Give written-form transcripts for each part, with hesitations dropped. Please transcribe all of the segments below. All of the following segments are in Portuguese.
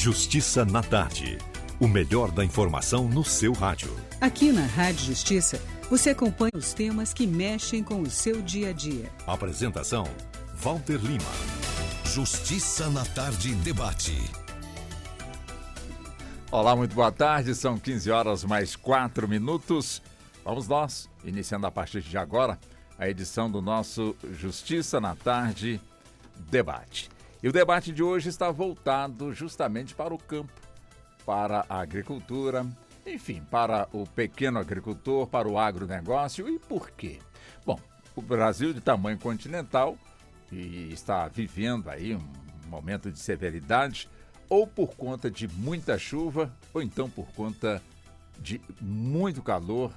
Justiça na Tarde. O melhor da informação no seu rádio. Aqui na Rádio Justiça, você acompanha os temas que mexem com o seu dia a dia. Apresentação: Walter Lima. Justiça na Tarde debate. Olá, muito boa tarde. São 15 horas mais 4 minutos. Vamos nós, iniciando a partir de agora, a edição do nosso Justiça na Tarde debate. E o debate de hoje está voltado justamente para o campo, para a agricultura, enfim, para o pequeno agricultor, para o agronegócio. E por quê? Bom, o Brasil de tamanho continental e está vivendo aí um momento de severidade, ou por conta de muita chuva, ou então por conta de muito calor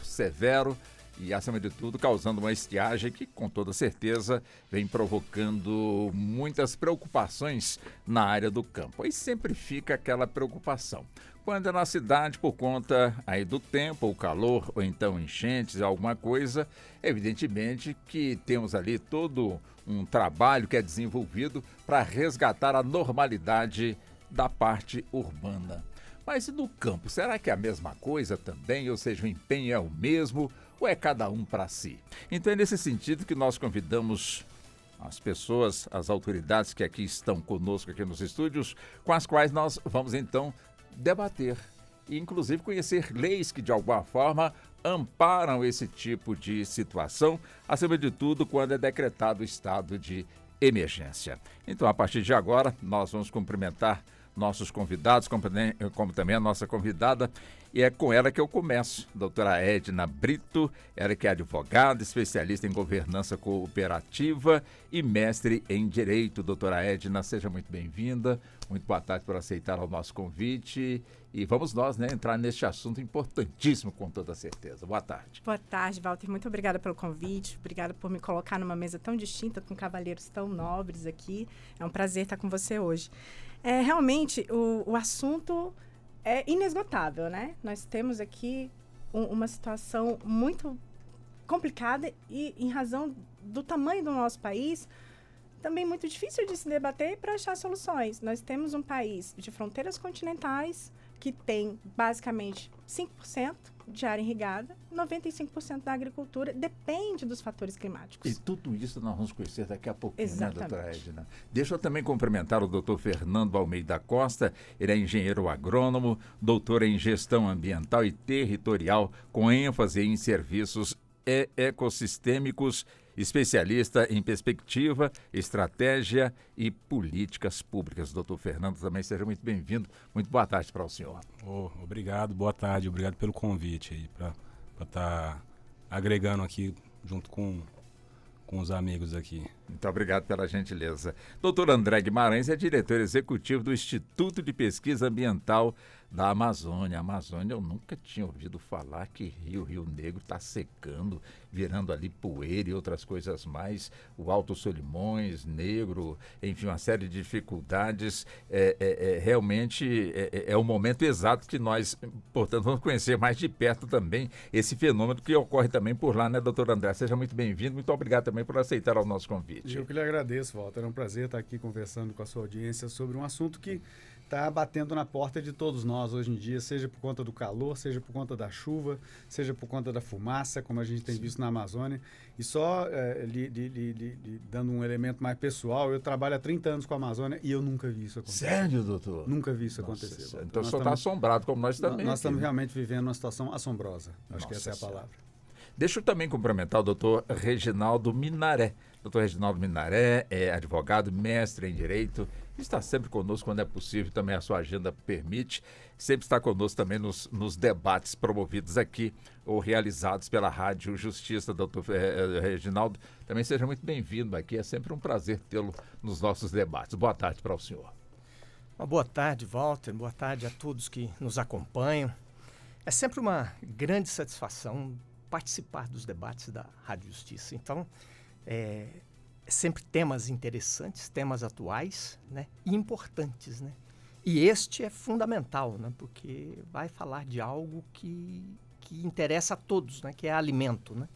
severo e, acima de tudo, causando uma estiagem que, com toda certeza, vem provocando muitas preocupações na área do campo. Aí sempre fica aquela preocupação. Quando é na cidade, por conta aí do tempo, o calor, ou então enchentes, alguma coisa, evidentemente que temos ali todo um trabalho que é desenvolvido para resgatar a normalidade da parte urbana. Mas e no campo, será que é a mesma coisa também? Ou seja, o empenho é o mesmo ou é cada um para si? Então é nesse sentido que nós convidamos as pessoas, as autoridades que aqui estão conosco aqui nos estúdios, com as quais nós vamos então debater e inclusive conhecer leis que de alguma forma amparam esse tipo de situação, acima de tudo quando é decretado o estado de emergência. Então, a partir de agora, nós vamos cumprimentar nossos convidados, como também a nossa convidada, e é com ela que eu começo, doutora Edna Brito, ela que é advogada, especialista em governança cooperativa e mestre em Direito. Doutora Edna, seja muito bem-vinda, muito boa tarde por aceitar o nosso convite e vamos nós, entrar neste assunto importantíssimo com toda certeza. Boa tarde. Boa tarde, Walter, muito obrigada pelo convite, obrigada por me colocar numa mesa tão distinta, com cavalheiros tão nobres aqui, é um prazer estar com você hoje. Realmente, o assunto é inesgotável, né? Nós temos aqui uma situação muito complicada e, em razão do tamanho do nosso país, também muito difícil de se debater para achar soluções. Nós temos um país de fronteiras continentais que tem, basicamente, 5% de área irrigada, 95% da agricultura depende dos fatores climáticos. E tudo isso nós vamos conhecer daqui a pouquinho, exatamente, né, doutora Edna? Deixa eu também cumprimentar o doutor Fernando Almeida Costa, ele é engenheiro agrônomo, doutor em gestão ambiental e territorial, com ênfase em serviços ecossistêmicos, especialista em perspectiva, estratégia e políticas públicas. Doutor Fernando, também seja muito bem-vindo. Muito boa tarde para o senhor. Obrigado, boa tarde. Obrigado pelo convite aí, para estar agregando aqui junto com os amigos aqui. Muito obrigado pela gentileza. Doutor André Guimarães é diretor executivo do Instituto de Pesquisa Ambiental da Amazônia. A Amazônia, eu nunca tinha ouvido falar que Rio Negro está secando, virando ali poeira e outras coisas mais. O Alto Solimões, Negro, enfim, uma série de dificuldades. Realmente é o momento exato que nós, portanto, vamos conhecer mais de perto também esse fenômeno que ocorre também por lá, né, doutor André? Seja muito bem-vindo, muito obrigado também por aceitar o nosso convite. Eu que lhe agradeço, Walter. É um prazer estar aqui conversando com a sua audiência sobre um assunto que está batendo na porta de todos nós hoje em dia, seja por conta do calor, seja por conta da chuva, seja por conta da fumaça, como a gente tem visto na Amazônia. E só dando um elemento mais pessoal, eu trabalho há 30 anos com a Amazônia e eu nunca vi isso acontecer. Sério, doutor? Nunca vi isso acontecer. Então o senhor está assombrado, como nós também. Nós estamos realmente vivendo uma situação assombrosa. Acho que essa é a palavra. Deixa eu também cumprimentar o doutor Reginaldo Minaré. Doutor Reginaldo Minaré é advogado, mestre em Direito, está sempre conosco quando é possível, também a sua agenda permite, sempre está conosco também nos debates promovidos aqui ou realizados pela Rádio Justiça. Doutor Reginaldo, também seja muito bem-vindo aqui, é sempre um prazer tê-lo nos nossos debates. Boa tarde para o senhor. Uma boa tarde, Walter, boa tarde a todos que nos acompanham. É sempre uma grande satisfação participar dos debates da Rádio Justiça. Então, sempre temas interessantes, temas atuais, né, e importantes, né? E este é fundamental, né, porque vai falar de algo que interessa a todos, né, que é alimento, né?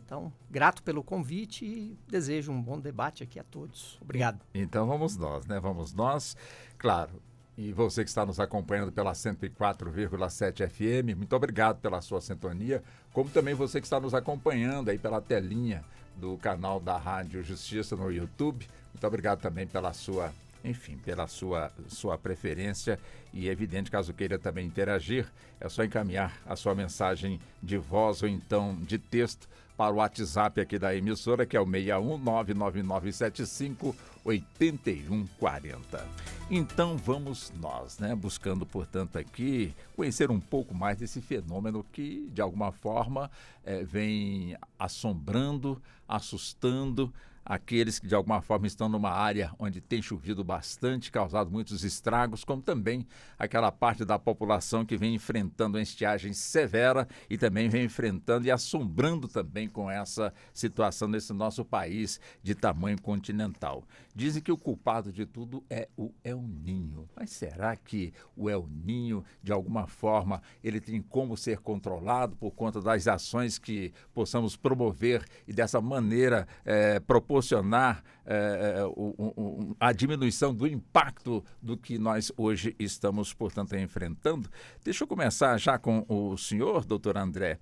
Então, grato pelo convite e desejo um bom debate aqui a todos. Obrigado. Então vamos nós, né? Vamos nós. Claro, E você que está nos acompanhando pela 104,7 FM, muito obrigado pela sua sintonia, como também você que está nos acompanhando aí pela telinha do canal da Rádio Justiça no YouTube. Muito obrigado também pela sua, enfim, pela sua preferência. E é evidente, caso queira também interagir, é só encaminhar a sua mensagem de voz ou então de texto para o WhatsApp aqui da emissora, que é o 61999758140. Então vamos nós, né, buscando, portanto, aqui conhecer um pouco mais desse fenômeno que, de alguma forma, vem assombrando, assustando aqueles que de alguma forma estão numa área onde tem chovido bastante, causado muitos estragos, como também aquela parte da população que vem enfrentando uma estiagem severa e também vem enfrentando e assombrando também com essa situação nesse nosso país de tamanho continental. Dizem que o culpado de tudo é o El Niño. Mas será que o El Niño, de alguma forma, ele tem como ser controlado por conta das ações que possamos promover e dessa maneira proporcionar a diminuição do impacto do que nós hoje estamos, portanto, enfrentando? Deixa eu começar já com o senhor, doutor André.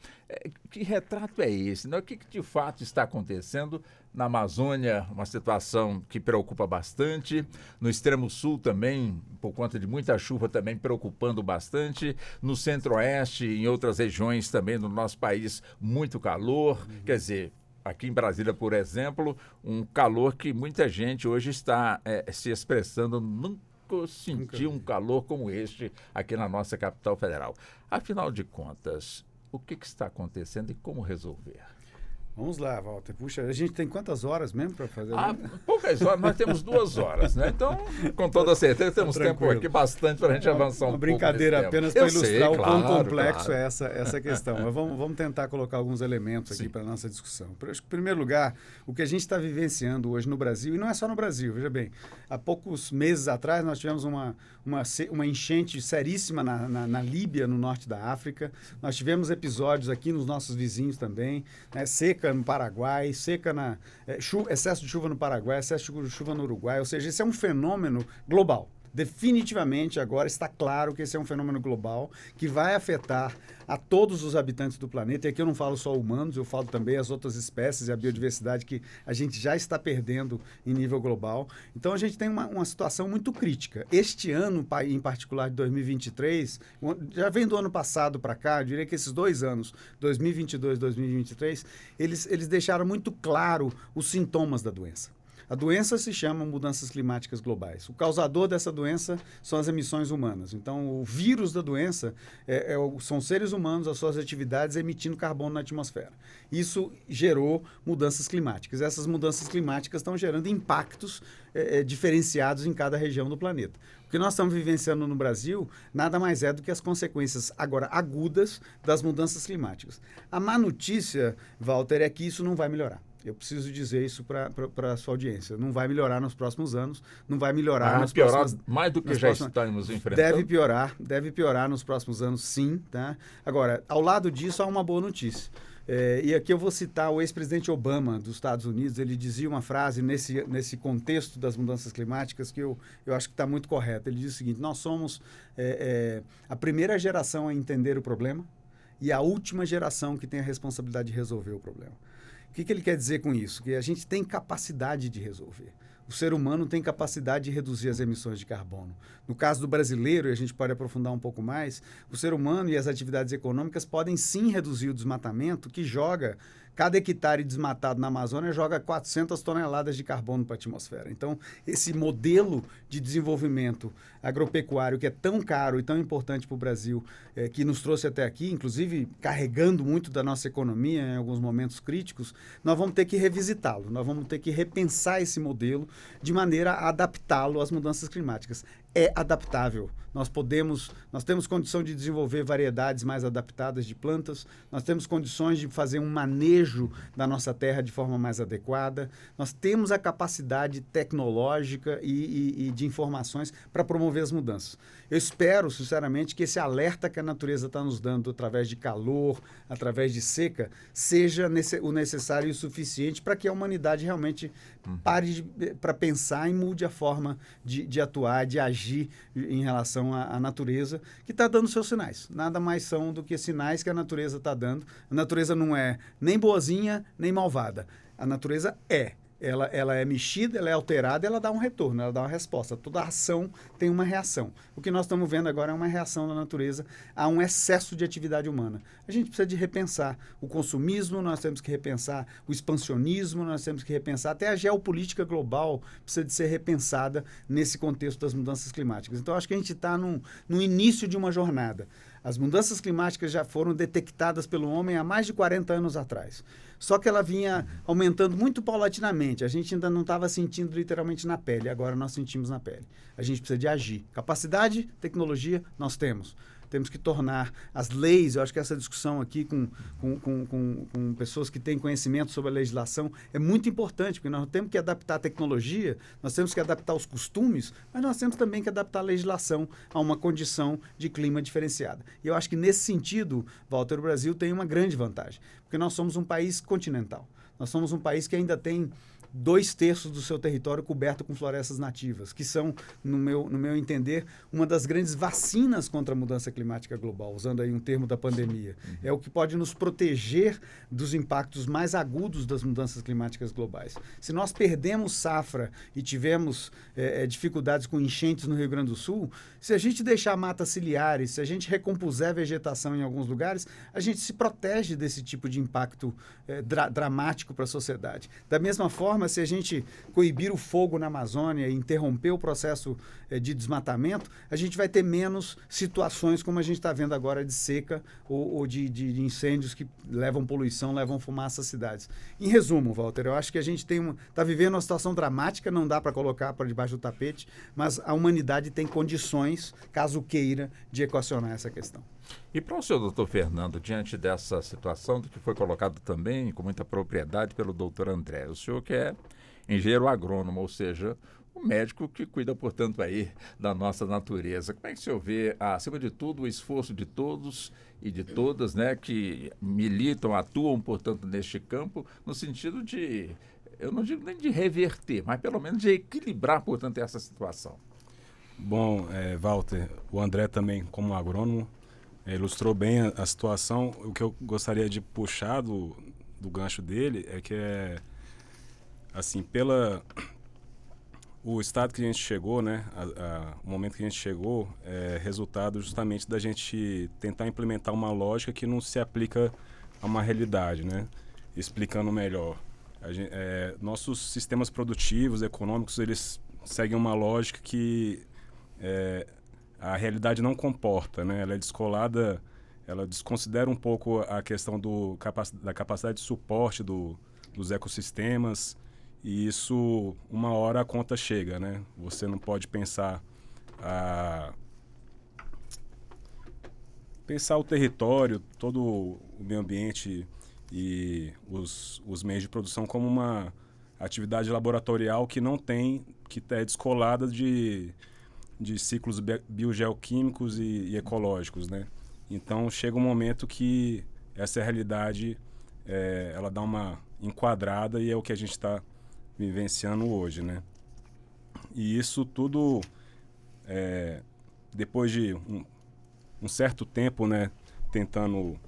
Que retrato é esse? Né? O que de fato está acontecendo na Amazônia? Uma situação que preocupa bastante. No extremo sul também, por conta de muita chuva, também preocupando bastante. No centro-oeste e em outras regiões também do nosso país, muito calor. Quer dizer, aqui em Brasília, por exemplo, um calor que muita gente hoje está se expressando. Nunca senti um calor como este aqui na nossa capital federal. Afinal de contas, o que está acontecendo e como resolver? Vamos lá, Walter. Puxa, a gente tem quantas horas mesmo para fazer? Poucas horas, nós temos 2 horas, né? Então, com toda certeza, temos tempo aqui bastante para a gente avançar um pouco. Uma brincadeira apenas para ilustrar o quão complexo claro. é essa questão. Mas vamos tentar colocar alguns elementos aqui para a nossa discussão. Em primeiro lugar, o que a gente está vivenciando hoje no Brasil, e não é só no Brasil, veja bem, há poucos meses atrás nós tivemos uma enchente seríssima na Líbia, no norte da África. Nós tivemos episódios aqui nos nossos vizinhos também, né? Seca no Paraguai, excesso de chuva no Paraguai, excesso de chuva no Uruguai, ou seja, esse é um fenômeno global. Definitivamente agora está claro que esse é um fenômeno global que vai afetar a todos os habitantes do planeta. E aqui eu não falo só humanos, eu falo também as outras espécies e a biodiversidade que a gente já está perdendo em nível global. Então a gente tem uma situação muito crítica. Este ano, em particular de 2023, já vem do ano passado para cá, eu diria que esses 2 anos, 2022 e 2023, eles deixaram muito claro os sintomas da doença. A doença se chama mudanças climáticas globais. O causador dessa doença são as emissões humanas. Então, o vírus da doença são seres humanos, as suas atividades emitindo carbono na atmosfera. Isso gerou mudanças climáticas. Essas mudanças climáticas estão gerando impactos diferenciados em cada região do planeta. O que nós estamos vivenciando no Brasil nada mais é do que as consequências agora agudas das mudanças climáticas. A má notícia, Walter, é que isso não vai melhorar. Eu preciso dizer isso para a sua audiência. Não vai melhorar nos próximos anos, não vai melhorar nos próximos anos. Mais do que já estamos enfrentando? Deve piorar nos próximos anos, sim. Tá? Agora, ao lado disso, há uma boa notícia. E aqui eu vou citar o ex-presidente Obama dos Estados Unidos. Ele dizia uma frase nesse contexto das mudanças climáticas que eu acho que está muito correta. Ele diz o seguinte: nós somos a primeira geração a entender o problema e a última geração que tem a responsabilidade de resolver o problema. O que ele quer dizer com isso? Que a gente tem capacidade de resolver. O ser humano tem capacidade de reduzir as emissões de carbono. No caso do brasileiro, e a gente pode aprofundar um pouco mais, o ser humano e as atividades econômicas podem sim reduzir o desmatamento, que joga, cada hectare desmatado na Amazônia joga 400 toneladas de carbono para a atmosfera. Então, esse modelo de desenvolvimento agropecuário que é tão caro e tão importante para o Brasil, que nos trouxe até aqui, inclusive carregando muito da nossa economia em alguns momentos críticos, nós vamos ter que revisitá-lo, nós vamos ter que repensar esse modelo de maneira a adaptá-lo às mudanças climáticas. É adaptável. Nós temos condição de desenvolver variedades mais adaptadas de plantas, nós temos condições de fazer um manejo da nossa terra de forma mais adequada, nós temos a capacidade tecnológica e de informações para promover as mudanças. Eu espero, sinceramente, que esse alerta que a natureza está nos dando através de calor, através de seca, seja o necessário e o suficiente para que a humanidade realmente pare para pensar e mude a forma de atuar, de agir agir em relação à natureza, que está dando seus sinais. Nada mais são do que sinais que a natureza está dando. A natureza não é nem boazinha, nem malvada. A natureza é. Ela é mexida, ela é alterada, ela dá um retorno, ela dá uma resposta. Toda ação tem uma reação. O que nós estamos vendo agora é uma reação da natureza a um excesso de atividade humana. A gente precisa de repensar o consumismo, nós temos que repensar o expansionismo, nós temos que repensar até a geopolítica global precisa de ser repensada nesse contexto das mudanças climáticas. Então, acho que a gente está no início de uma jornada. As mudanças climáticas já foram detectadas pelo homem há mais de 40 anos atrás. Só que ela vinha aumentando muito paulatinamente. A gente ainda não estava sentindo literalmente na pele. Agora nós sentimos na pele. A gente precisa de agir. Capacidade, tecnologia, nós temos. Temos que tornar as leis, eu acho que essa discussão aqui com pessoas que têm conhecimento sobre a legislação é muito importante, porque nós temos que adaptar a tecnologia, nós temos que adaptar os costumes, mas nós temos também que adaptar a legislação a uma condição de clima diferenciada. E eu acho que nesse sentido, Walter, o Brasil tem uma grande vantagem, porque nós somos um país continental. Nós somos um país que ainda tem 2/3 do seu território coberto com florestas nativas, que são, no meu entender, uma das grandes vacinas contra a mudança climática global, usando aí um termo da pandemia. É o que pode nos proteger dos impactos mais agudos das mudanças climáticas globais. Se nós perdemos safra e tivemos dificuldades com enchentes no Rio Grande do Sul, se a gente deixar matas ciliares, se a gente recompuser a vegetação em alguns lugares, a gente se protege desse tipo de impacto dramático para a sociedade. Da mesma forma, se a gente coibir o fogo na Amazônia e interromper o processo de desmatamento, a gente vai ter menos situações como a gente está vendo agora de seca ou de incêndios que levam poluição, levam fumaça às cidades. Em resumo, Walter, eu acho que a gente está vivendo uma situação dramática, não dá para colocar para debaixo do tapete, mas a humanidade tem condições, caso queira, de equacionar essa questão. E para o senhor, doutor Fernando, diante dessa situação, do que foi colocado também com muita propriedade pelo doutor André, o senhor que é engenheiro agrônomo, ou seja, um médico que cuida, portanto, aí da nossa natureza. Como é que o senhor vê, acima de tudo, o esforço de todos e de todas, né, que militam, atuam, portanto, neste campo, no sentido de, eu não digo nem de reverter, mas pelo menos de equilibrar, portanto, essa situação? Bom, Walter, o André também, como agrônomo, ilustrou bem a situação. O que eu gostaria de puxar do gancho dele é que assim, o estado que a gente chegou, né, o momento que a gente chegou é resultado justamente da gente tentar implementar uma lógica que não se aplica a uma realidade, né? Explicando melhor, nossos sistemas produtivos, econômicos, eles seguem uma lógica que a realidade não comporta, né? Ela é descolada, ela desconsidera um pouco a questão da capacidade de suporte dos ecossistemas, e isso, uma hora a conta chega, né? Você não pode pensar o território, todo o meio ambiente e os meios de produção como uma atividade laboratorial que é descolada de ciclos biogeoquímicos e ecológicos, né? Então, chega um momento que essa realidade, ela dá uma enquadrada, e é o que a gente está vivenciando hoje, né? E isso tudo, depois de um certo tempo, né, tentando,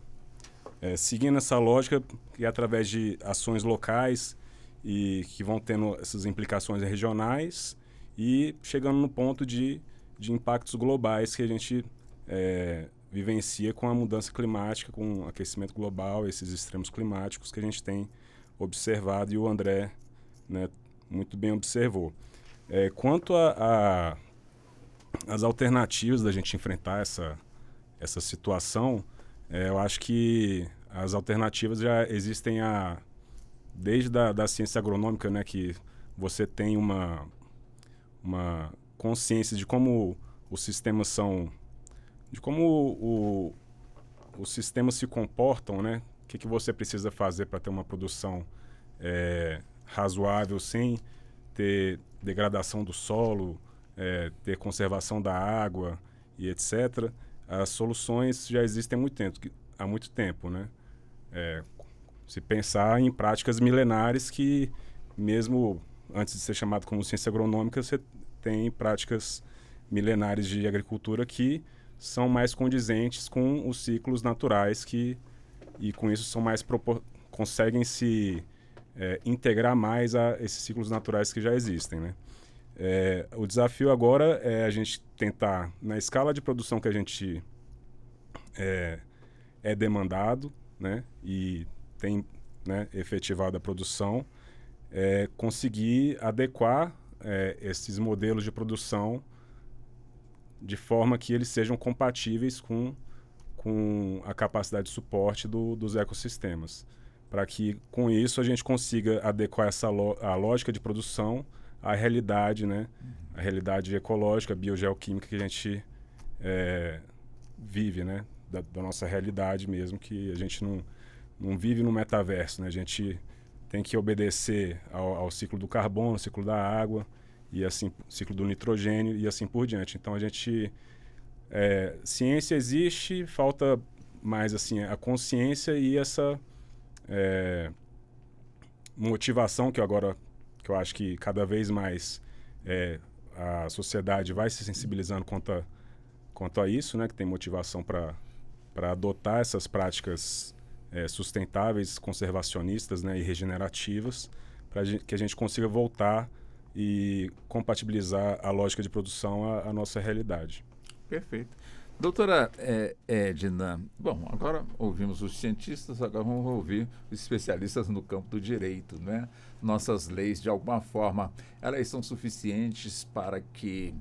seguindo essa lógica, que é através de ações locais e que vão tendo essas implicações regionais, e chegando no ponto de impactos globais que a gente vivencia com a mudança climática, com o aquecimento global, esses extremos climáticos que a gente tem observado, e o André, né, muito bem observou. Quanto às alternativas da gente enfrentar essa situação, eu acho que as alternativas já existem desde da ciência agronômica, né, que você tem uma consciência de como os sistemas os sistemas se comportam, né? O que você precisa fazer para ter uma produção razoável, sem ter degradação do solo, ter conservação da água e etc. As soluções já existem há muito tempo, né? Se pensar em práticas milenares que, mesmo antes de ser chamado como ciência agronômica, você tem práticas milenares de agricultura que são mais condizentes com os ciclos naturais e com isso são mais conseguem se integrar mais a esses ciclos naturais que já existem, né? O desafio agora é a gente tentar, na escala de produção que a gente é demandado, né, e tem, né, efetivado a produção, conseguir adequar esses modelos de produção de forma que eles sejam compatíveis com a capacidade de suporte dos ecossistemas, para que com isso a gente consiga adequar a lógica de produção à realidade, né, a realidade ecológica, biogeoquímica que a gente vive, né, da nossa realidade mesmo, que a gente não vive no metaverso, né? A gente tem que obedecer ao ciclo do carbono, ao ciclo da água, e assim, ciclo do nitrogênio e assim por diante. Então, a gente... ciência existe, falta mais assim, a consciência e essa motivação que eu acho que cada vez mais a sociedade vai se sensibilizando quanto a isso, né? Que tem motivação para adotar essas práticas sustentáveis, conservacionistas, né, e regenerativas, para que a gente consiga voltar e compatibilizar a lógica de produção à nossa realidade. Perfeito. Doutora Edna, bom, agora ouvimos os cientistas, agora vamos ouvir os especialistas no campo do direito, né? Nossas leis, de alguma forma, elas são suficientes para que...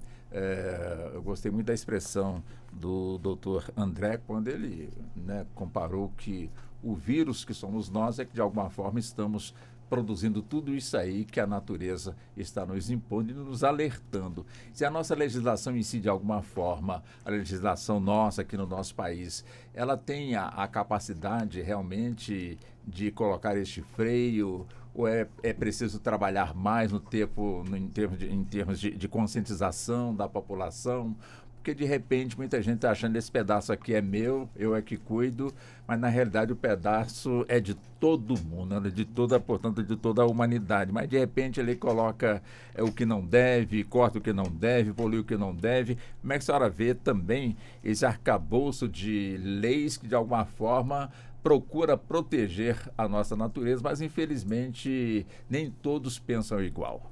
eu gostei muito da expressão do doutor André, quando ele, né, comparou que o vírus que somos nós é que, de alguma forma, estamos produzindo tudo isso aí que a natureza está nos impondo e nos alertando. Se a nossa legislação em si, de alguma forma, a legislação nossa aqui no nosso país, ela tem a capacidade realmente de colocar este freio, ou é preciso trabalhar mais em termos de conscientização da população? Porque, de repente, muita gente está achando que esse pedaço aqui é meu, eu é que cuido, mas, na realidade, o pedaço é de todo mundo, né? Portanto, de toda a humanidade. Mas, de repente, ele coloca o que não deve, corta o que não deve, polui o que não deve. Como é que a senhora vê também esse arcabouço de leis que, de alguma forma, procura proteger a nossa natureza, mas, infelizmente, nem todos pensam igual?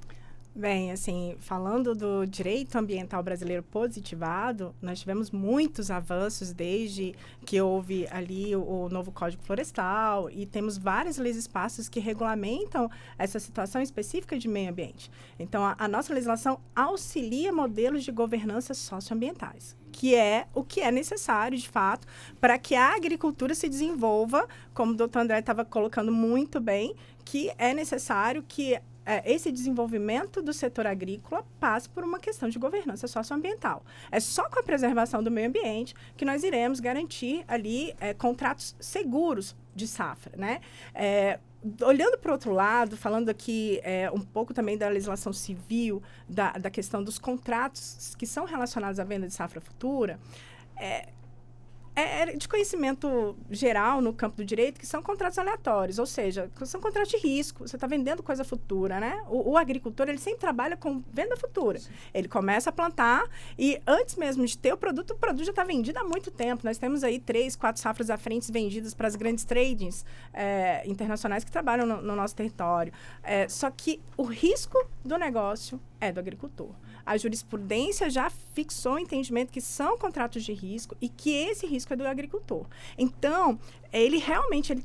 Bem, assim, falando do direito ambiental brasileiro positivado, nós tivemos muitos avanços desde que houve ali o novo Código Florestal, e temos várias leis e espaços que regulamentam essa situação específica de meio ambiente. Então, a nossa legislação auxilia modelos de governança socioambientais, que é o que é necessário, de fato, para que a agricultura se desenvolva, como o doutor André estava colocando muito bem, que é necessário que esse desenvolvimento do setor agrícola passe por uma questão de governança socioambiental. É só com a preservação do meio ambiente que nós iremos garantir ali contratos seguros de safra, né? Olhando para o outro lado, falando aqui um pouco também da legislação civil, da questão dos contratos que são relacionados à venda de safra futura, de conhecimento geral no campo do direito que são contratos aleatórios, ou seja, são contratos de risco. Você está vendendo coisa futura, né? O agricultor, ele sempre trabalha com venda futura. Sim. Ele começa a plantar e antes mesmo de ter o produto já está vendido há muito tempo. Nós temos aí 3, 4 safras à frente vendidas para as grandes tradings internacionais que trabalham no nosso território. Só que o risco do negócio é do agricultor. A jurisprudência já fixou o entendimento que são contratos de risco e que esse risco é do agricultor. Então, ele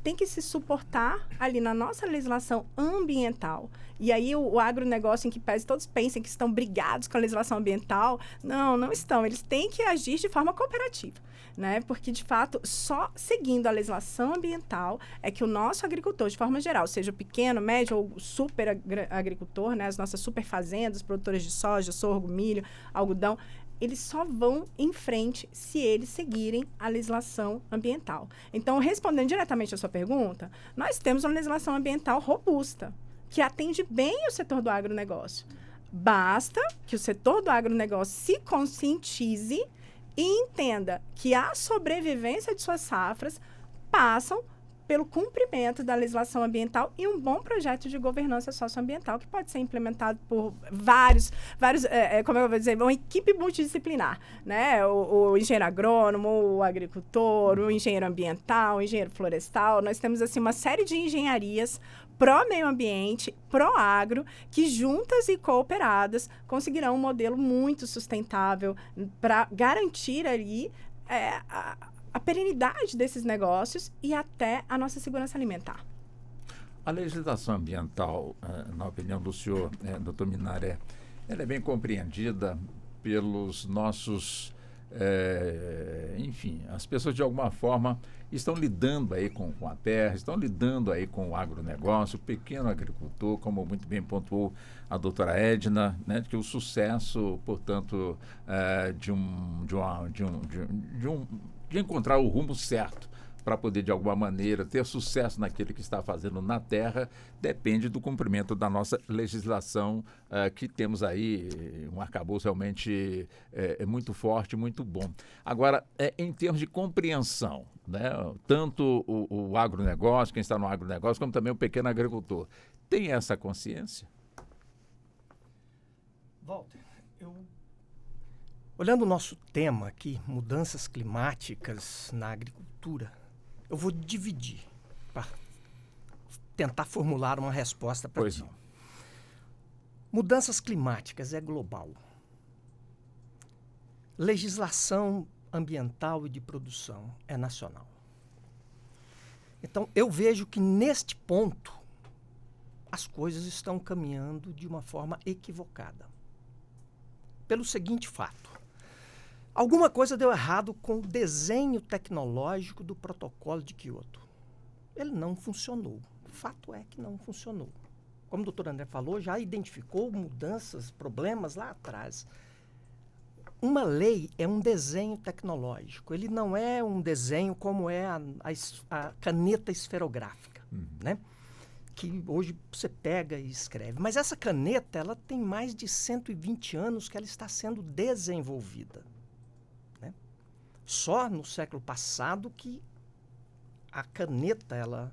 tem que se suportar ali na nossa legislação ambiental. E aí o agronegócio, em que pese todos pensem que estão brigados com a legislação ambiental, não estão. Eles têm que agir de forma cooperativa, né? Porque, de fato, só seguindo a legislação ambiental é que o nosso agricultor, de forma geral, seja o pequeno, médio ou super agricultor, né? As nossas super fazendas, produtores de soja, sorgo, milho, algodão, eles só vão em frente se eles seguirem a legislação ambiental. Então, respondendo diretamente à sua pergunta, nós temos uma legislação ambiental robusta, que atende bem o setor do agronegócio. Basta que o setor do agronegócio se conscientize e entenda que a sobrevivência de suas safras passam pelo cumprimento da legislação ambiental e um bom projeto de governança socioambiental que pode ser implementado por vários como eu vou dizer, uma equipe multidisciplinar, né? O engenheiro agrônomo, o agricultor, o engenheiro ambiental, o engenheiro florestal. Nós temos assim uma série de engenharias pró-meio ambiente, pró-agro, que juntas e cooperadas conseguirão um modelo muito sustentável para garantir ali a perenidade desses negócios e até a nossa segurança alimentar. A legislação ambiental, na opinião do senhor, doutor Minaré, ela é bem compreendida pelos nossos, enfim, as pessoas de alguma forma estão lidando aí com a terra, estão lidando aí com o agronegócio, o pequeno agricultor, como muito bem pontuou a doutora Edna, né, que o sucesso, portanto, de encontrar o rumo certo para poder, de alguma maneira, ter sucesso naquilo que está fazendo na terra, depende do cumprimento da nossa legislação, que temos aí um arcabouço realmente muito forte, muito bom. Agora, em termos de compreensão, né, tanto o agronegócio, quem está no agronegócio, como também o pequeno agricultor, tem essa consciência? Walter, olhando o nosso tema aqui, mudanças climáticas na agricultura, eu vou dividir para tentar formular uma resposta para ti. Não. Mudanças climáticas é global. Legislação ambiental e de produção é nacional. Então, eu vejo que neste ponto as coisas estão caminhando de uma forma equivocada. Pelo seguinte fato. Alguma coisa deu errado com o desenho tecnológico do protocolo de Kyoto. Ele não funcionou. O fato é que não funcionou. Como o doutor André falou, já identificou mudanças, problemas lá atrás. Uma lei é um desenho tecnológico. Ele não é um desenho como é a caneta esferográfica, né? Que hoje você pega e escreve. Mas essa caneta, ela tem mais de 120 anos que ela está sendo desenvolvida. Só no século passado que a caneta, ela,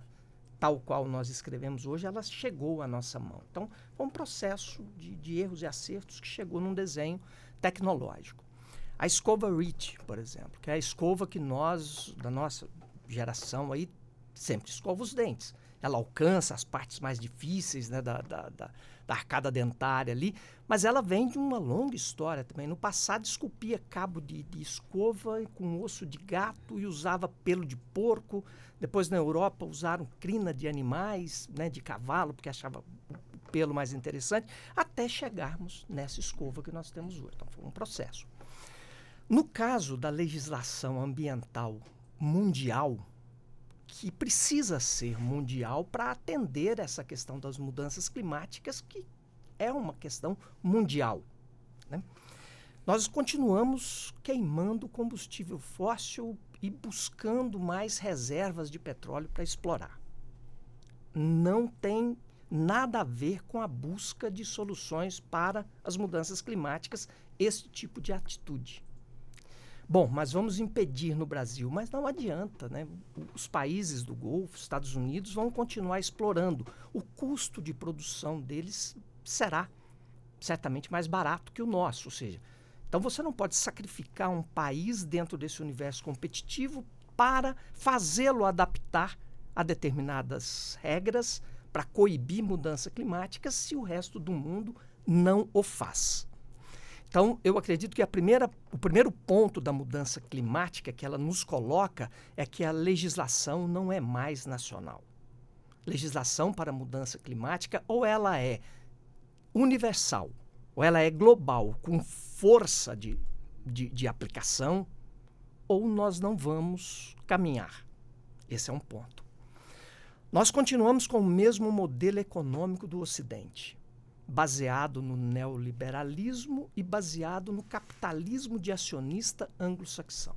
tal qual nós escrevemos hoje, ela chegou à nossa mão. Então, foi um processo de erros e acertos que chegou num desenho tecnológico. A escova Ritchie, por exemplo, que é a escova que nós, da nossa geração, aí, sempre escova os dentes. Ela alcança as partes mais difíceis, né, da arcada dentária ali, mas ela vem de uma longa história também. No passado, esculpia cabo de escova com osso de gato e usava pelo de porco. Depois, na Europa, usaram crina de animais, né, de cavalo, porque achava o pelo mais interessante, até chegarmos nessa escova que nós temos hoje. Então, foi um processo. No caso da legislação ambiental mundial, que precisa ser mundial para atender essa questão das mudanças climáticas, que é uma questão mundial, né? Nós continuamos queimando combustível fóssil e buscando mais reservas de petróleo para explorar. Não tem nada a ver com a busca de soluções para as mudanças climáticas, esse tipo de atitude. Bom, mas vamos impedir no Brasil, mas não adianta, né? Os países do Golfo, Estados Unidos, vão continuar explorando. O custo de produção deles será certamente mais barato que o nosso, ou seja, então você não pode sacrificar um país dentro desse universo competitivo para fazê-lo adaptar a determinadas regras para coibir mudança climática se o resto do mundo não o faz. Então, eu acredito que o primeiro ponto da mudança climática que ela nos coloca é que a legislação não é mais nacional. Legislação para mudança climática, ou ela é universal, ou ela é global, com força de aplicação, ou nós não vamos caminhar. Esse é um ponto. Nós continuamos com o mesmo modelo econômico do Ocidente, baseado no neoliberalismo e baseado no capitalismo de acionista anglo-saxão.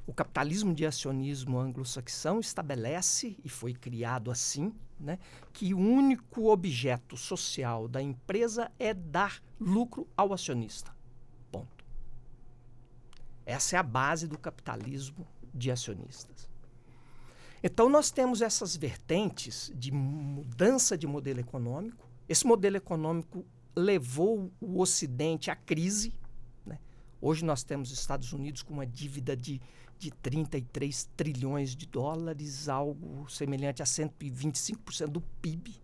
O capitalismo de acionismo anglo-saxão estabelece, e foi criado assim, né, que o único objeto social da empresa é dar lucro ao acionista. Ponto. Essa é a base do capitalismo de acionistas. Então, nós temos essas vertentes de mudança de modelo econômico. Esse modelo econômico levou o Ocidente à crise, né? Hoje nós temos os Estados Unidos com uma dívida de 33 trilhões de dólares, algo semelhante a 125% do PIB.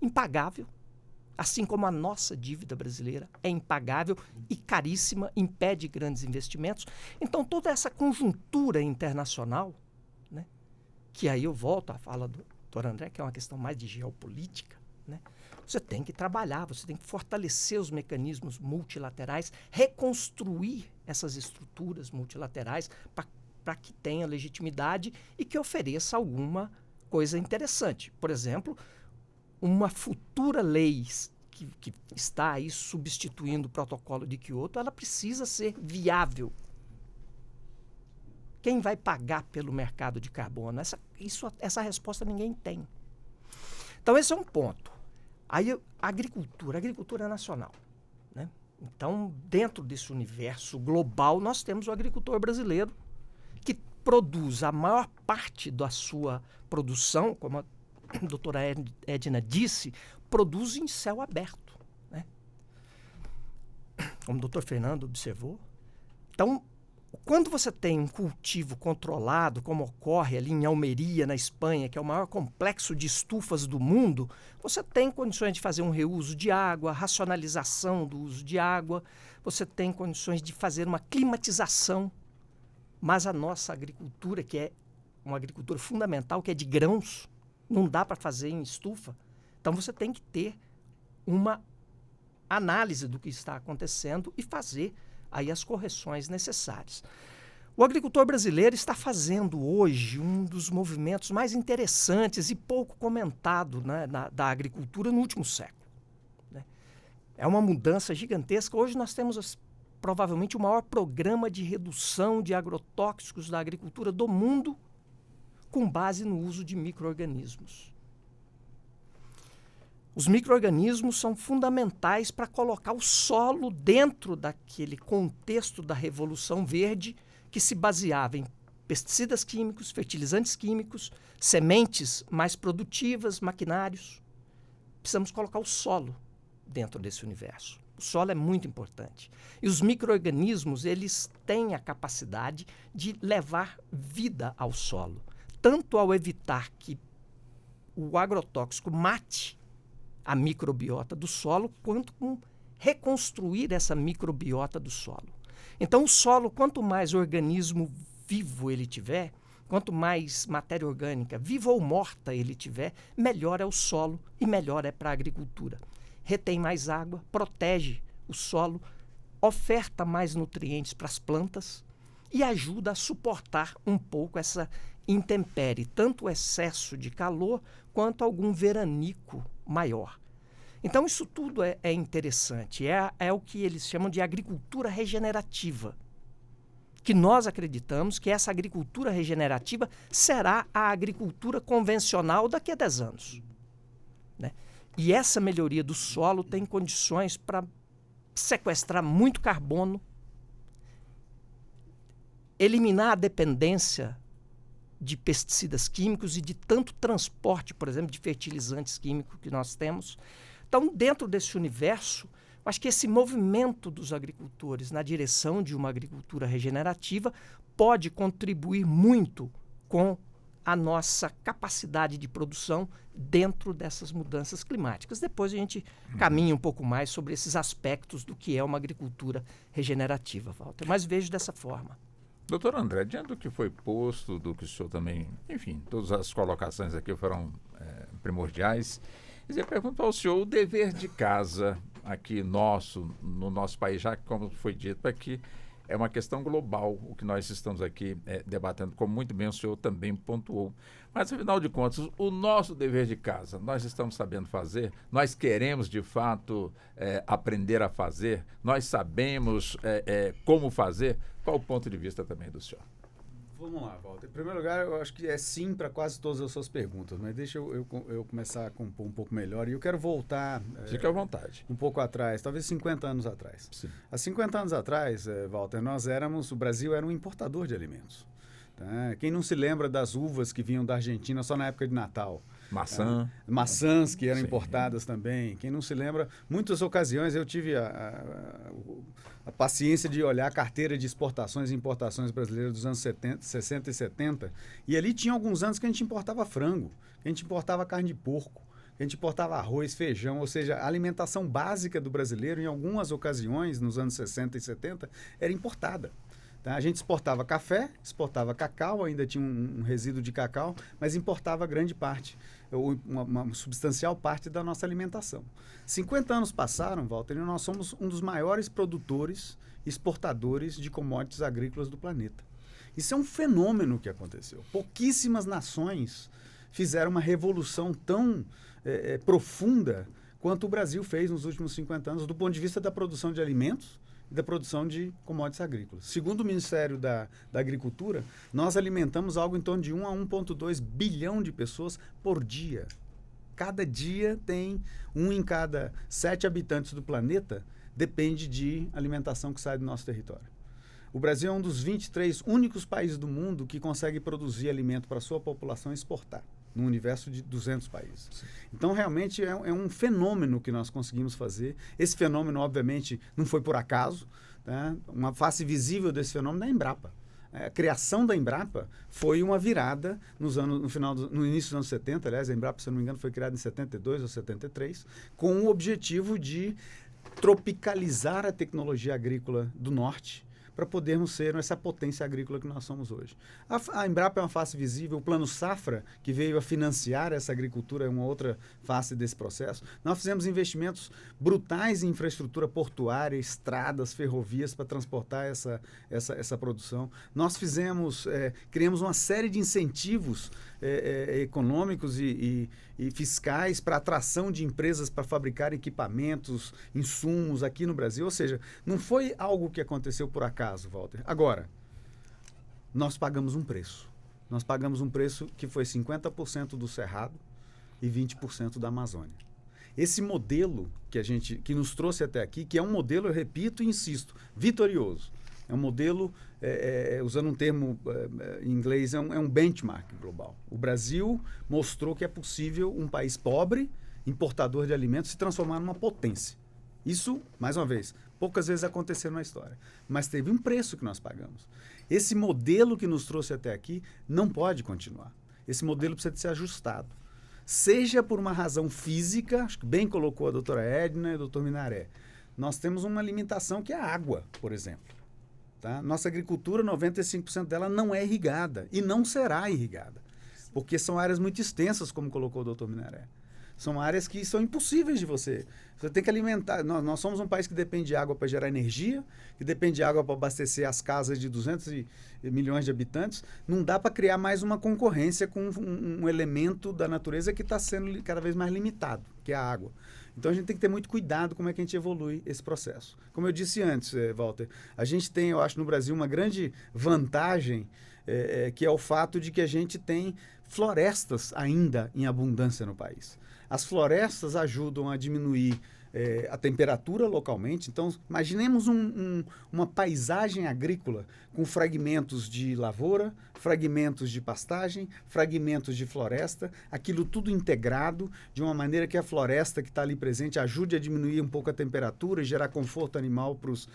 Impagável. Assim como a nossa dívida brasileira é impagável e caríssima, impede grandes investimentos. Então, toda essa conjuntura internacional, né, que aí eu volto à fala do Dr. André, que é uma questão mais de geopolítica, né, você tem que trabalhar, você tem que fortalecer os mecanismos multilaterais, reconstruir essas estruturas multilaterais para que tenha legitimidade e que ofereça alguma coisa interessante. Por exemplo, uma futura lei que está aí substituindo o protocolo de Kyoto, ela precisa ser viável. Quem vai pagar pelo mercado de carbono? Essa resposta ninguém tem. Então, esse é um ponto. Aí, a agricultura nacional, né? Então, dentro desse universo global, nós temos o agricultor brasileiro que produz a maior parte da sua produção, como a doutora Edna disse, produz em céu aberto, né? Como o doutor Fernando observou. Então, quando você tem um cultivo controlado, como ocorre ali em Almeria, na Espanha, que é o maior complexo de estufas do mundo, você tem condições de fazer um reuso de água, racionalização do uso de água, você tem condições de fazer uma climatização. Mas a nossa agricultura, que é uma agricultura fundamental, que é de grãos, não dá para fazer em estufa. Então, você tem que ter uma análise do que está acontecendo e fazer aí as correções necessárias. O agricultor brasileiro está fazendo hoje um dos movimentos mais interessantes e pouco comentado, né, da agricultura no último século, né? É uma mudança gigantesca. Hoje nós temos provavelmente o maior programa de redução de agrotóxicos da agricultura do mundo, com base no uso de micro-organismos. Os micro-organismos são fundamentais para colocar o solo dentro daquele contexto da Revolução Verde, que se baseava em pesticidas químicos, fertilizantes químicos, sementes mais produtivas, maquinários. Precisamos colocar o solo dentro desse universo. O solo é muito importante. E os micro-organismos, eles têm a capacidade de levar vida ao solo, tanto ao evitar que o agrotóxico mate a microbiota do solo, quanto com reconstruir essa microbiota do solo. Então, o solo, quanto mais organismo vivo ele tiver, quanto mais matéria orgânica, viva ou morta ele tiver, melhor é o solo e melhor é para a agricultura. Retém mais água, protege o solo, oferta mais nutrientes para as plantas e ajuda a suportar um pouco essa intempérie, tanto o excesso de calor quanto algum veranico maior. Então, isso tudo é interessante. É o que eles chamam de agricultura regenerativa. Que nós acreditamos que essa agricultura regenerativa será a agricultura convencional daqui a 10 anos. Né? E essa melhoria do solo tem condições para sequestrar muito carbono, eliminar a dependência de pesticidas químicos e de tanto transporte, por exemplo, de fertilizantes químicos que nós temos. Então, dentro desse universo, eu acho que esse movimento dos agricultores na direção de uma agricultura regenerativa pode contribuir muito com a nossa capacidade de produção dentro dessas mudanças climáticas. Depois a gente caminha um pouco mais sobre esses aspectos do que é uma agricultura regenerativa, Walter. Mas vejo dessa forma. Doutor André, diante do que foi posto, do que o senhor também, enfim, todas as colocações aqui foram primordiais. Eu pergunto ao senhor o dever de casa aqui no nosso país, já que, como foi dito aqui, é uma questão global o que nós estamos aqui debatendo, como muito bem o senhor também pontuou. Mas, afinal de contas, o nosso dever de casa, nós estamos sabendo fazer? Nós queremos, de fato, aprender a fazer? Nós sabemos como fazer? Qual o ponto de vista também do senhor? Vamos lá, Walter. Em primeiro lugar, eu acho que é sim para quase todas as suas perguntas, mas deixa eu começar a compor um pouco melhor. E eu quero voltar... Fique à vontade. Um pouco atrás, talvez 50 anos atrás. Sim. Há 50 anos atrás, Walter, o Brasil era um importador de alimentos. Tá? Quem não se lembra das uvas que vinham da Argentina só na época de Natal? Maçã. Maçãs que eram Sim. importadas também. Quem não se lembra, muitas ocasiões eu tive a paciência de olhar a carteira de exportações e importações brasileiras dos anos 60 e 70, e ali tinha alguns anos que a gente importava frango, que a gente importava carne de porco, que a gente importava arroz, feijão, ou seja, a alimentação básica do brasileiro, em algumas ocasiões, nos anos 60 e 70, era importada. Tá? A gente exportava café, exportava cacau, ainda tinha um resíduo de cacau, mas importava grande parte, uma substancial parte da nossa alimentação. 50 anos passaram, Walter, e nós somos um dos maiores produtores e exportadores de commodities agrícolas do planeta. Isso é um fenômeno que aconteceu. Pouquíssimas nações fizeram uma revolução tão profunda quanto o Brasil fez nos últimos 50 anos, do ponto de vista da produção de alimentos e da produção de commodities agrícolas. Segundo o Ministério da Agricultura, nós alimentamos algo em torno de 1 a 1,2 bilhão de pessoas por dia. Cada dia tem 1 em cada 7 habitantes do planeta depende de alimentação que sai do nosso território. O Brasil é um dos 23 únicos países do mundo que consegue produzir alimento para a sua população e exportar, no universo de 200 países. Sim. Então, realmente, é um fenômeno que nós conseguimos fazer. Esse fenômeno, obviamente, não foi por acaso. Tá? Uma face visível desse fenômeno é a Embrapa. A criação da Embrapa foi uma virada no início dos anos 70. Aliás, a Embrapa, se eu não me engano, foi criada em 72 ou 73, com o objetivo de tropicalizar a tecnologia agrícola do norte, para podermos ser essa potência agrícola que nós somos hoje. A Embrapa é uma face visível, o Plano Safra, que veio a financiar essa agricultura, é uma outra face desse processo. Nós fizemos investimentos brutais em infraestrutura portuária, estradas, ferrovias, para transportar essa produção. Nós criamos uma série de incentivos econômicos e fiscais para atração de empresas para fabricar equipamentos, insumos aqui no Brasil. Ou seja, não foi algo que aconteceu por acaso, Walter. Agora, nós pagamos um preço. Nós pagamos um preço que foi 50% do Cerrado e 20% da Amazônia. Esse modelo que nos trouxe até aqui, que é um modelo, eu repito e insisto, vitorioso. É um modelo, usando um termo em inglês, é um benchmark global. O Brasil mostrou que é possível um país pobre, importador de alimentos, se transformar numa potência. Isso, mais uma vez, poucas vezes aconteceu na história. Mas teve um preço que nós pagamos. Esse modelo que nos trouxe até aqui não pode continuar. Esse modelo precisa de ser ajustado. Seja por uma razão física, acho que bem colocou a doutora Edna e o doutor Minaré. Nós temos uma limitação que é a água, por exemplo. Tá? Nossa agricultura, 95% dela não é irrigada e não será irrigada, porque são áreas muito extensas, como colocou o doutor Minaré. São áreas que são impossíveis de você tem que alimentar. Nós somos um país que depende de água para gerar energia, que depende de água para abastecer as casas de 200 milhões de habitantes. Não dá para criar mais uma concorrência com um elemento da natureza que está sendo cada vez mais limitado, que é a água. Então, a gente tem que ter muito cuidado como é que a gente evolui esse processo. Como eu disse antes, Walter, a gente tem, eu acho, no Brasil uma grande vantagem, que é o fato de que a gente tem florestas ainda em abundância no país. As florestas ajudam a diminuir a temperatura localmente. Então, imaginemos uma paisagem agrícola com fragmentos de lavoura, fragmentos de pastagem, fragmentos de floresta, aquilo tudo integrado de uma maneira que a floresta que está ali presente ajude a diminuir um pouco a temperatura e gerar conforto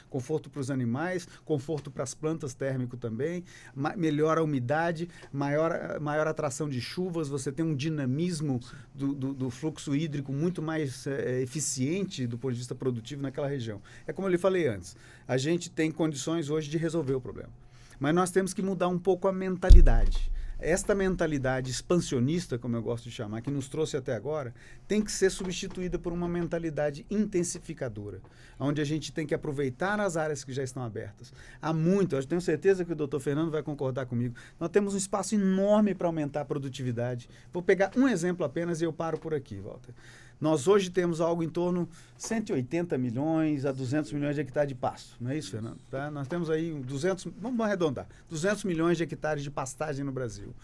conforto para os animais, conforto para as plantas térmico também, melhora a umidade, maior atração de chuvas, você tem um dinamismo do fluxo hídrico muito mais eficiente do ponto de vista produtivo naquela região. É como eu lhe falei antes, a gente tem condições hoje de resolver o problema. Mas nós temos que mudar um pouco a mentalidade. Esta mentalidade expansionista, como eu gosto de chamar, que nos trouxe até agora, tem que ser substituída por uma mentalidade intensificadora, onde a gente tem que aproveitar as áreas que já estão abertas. Há muito, eu tenho certeza que o doutor Fernando vai concordar comigo, nós temos um espaço enorme para aumentar a produtividade. Vou pegar um exemplo apenas e eu paro por aqui, Walter. Nós hoje temos algo em torno de 180 milhões a 200 milhões de hectares de pasto. Não é isso, Fernando? Tá? Nós temos aí 200 milhões de hectares de pastagem no Brasil.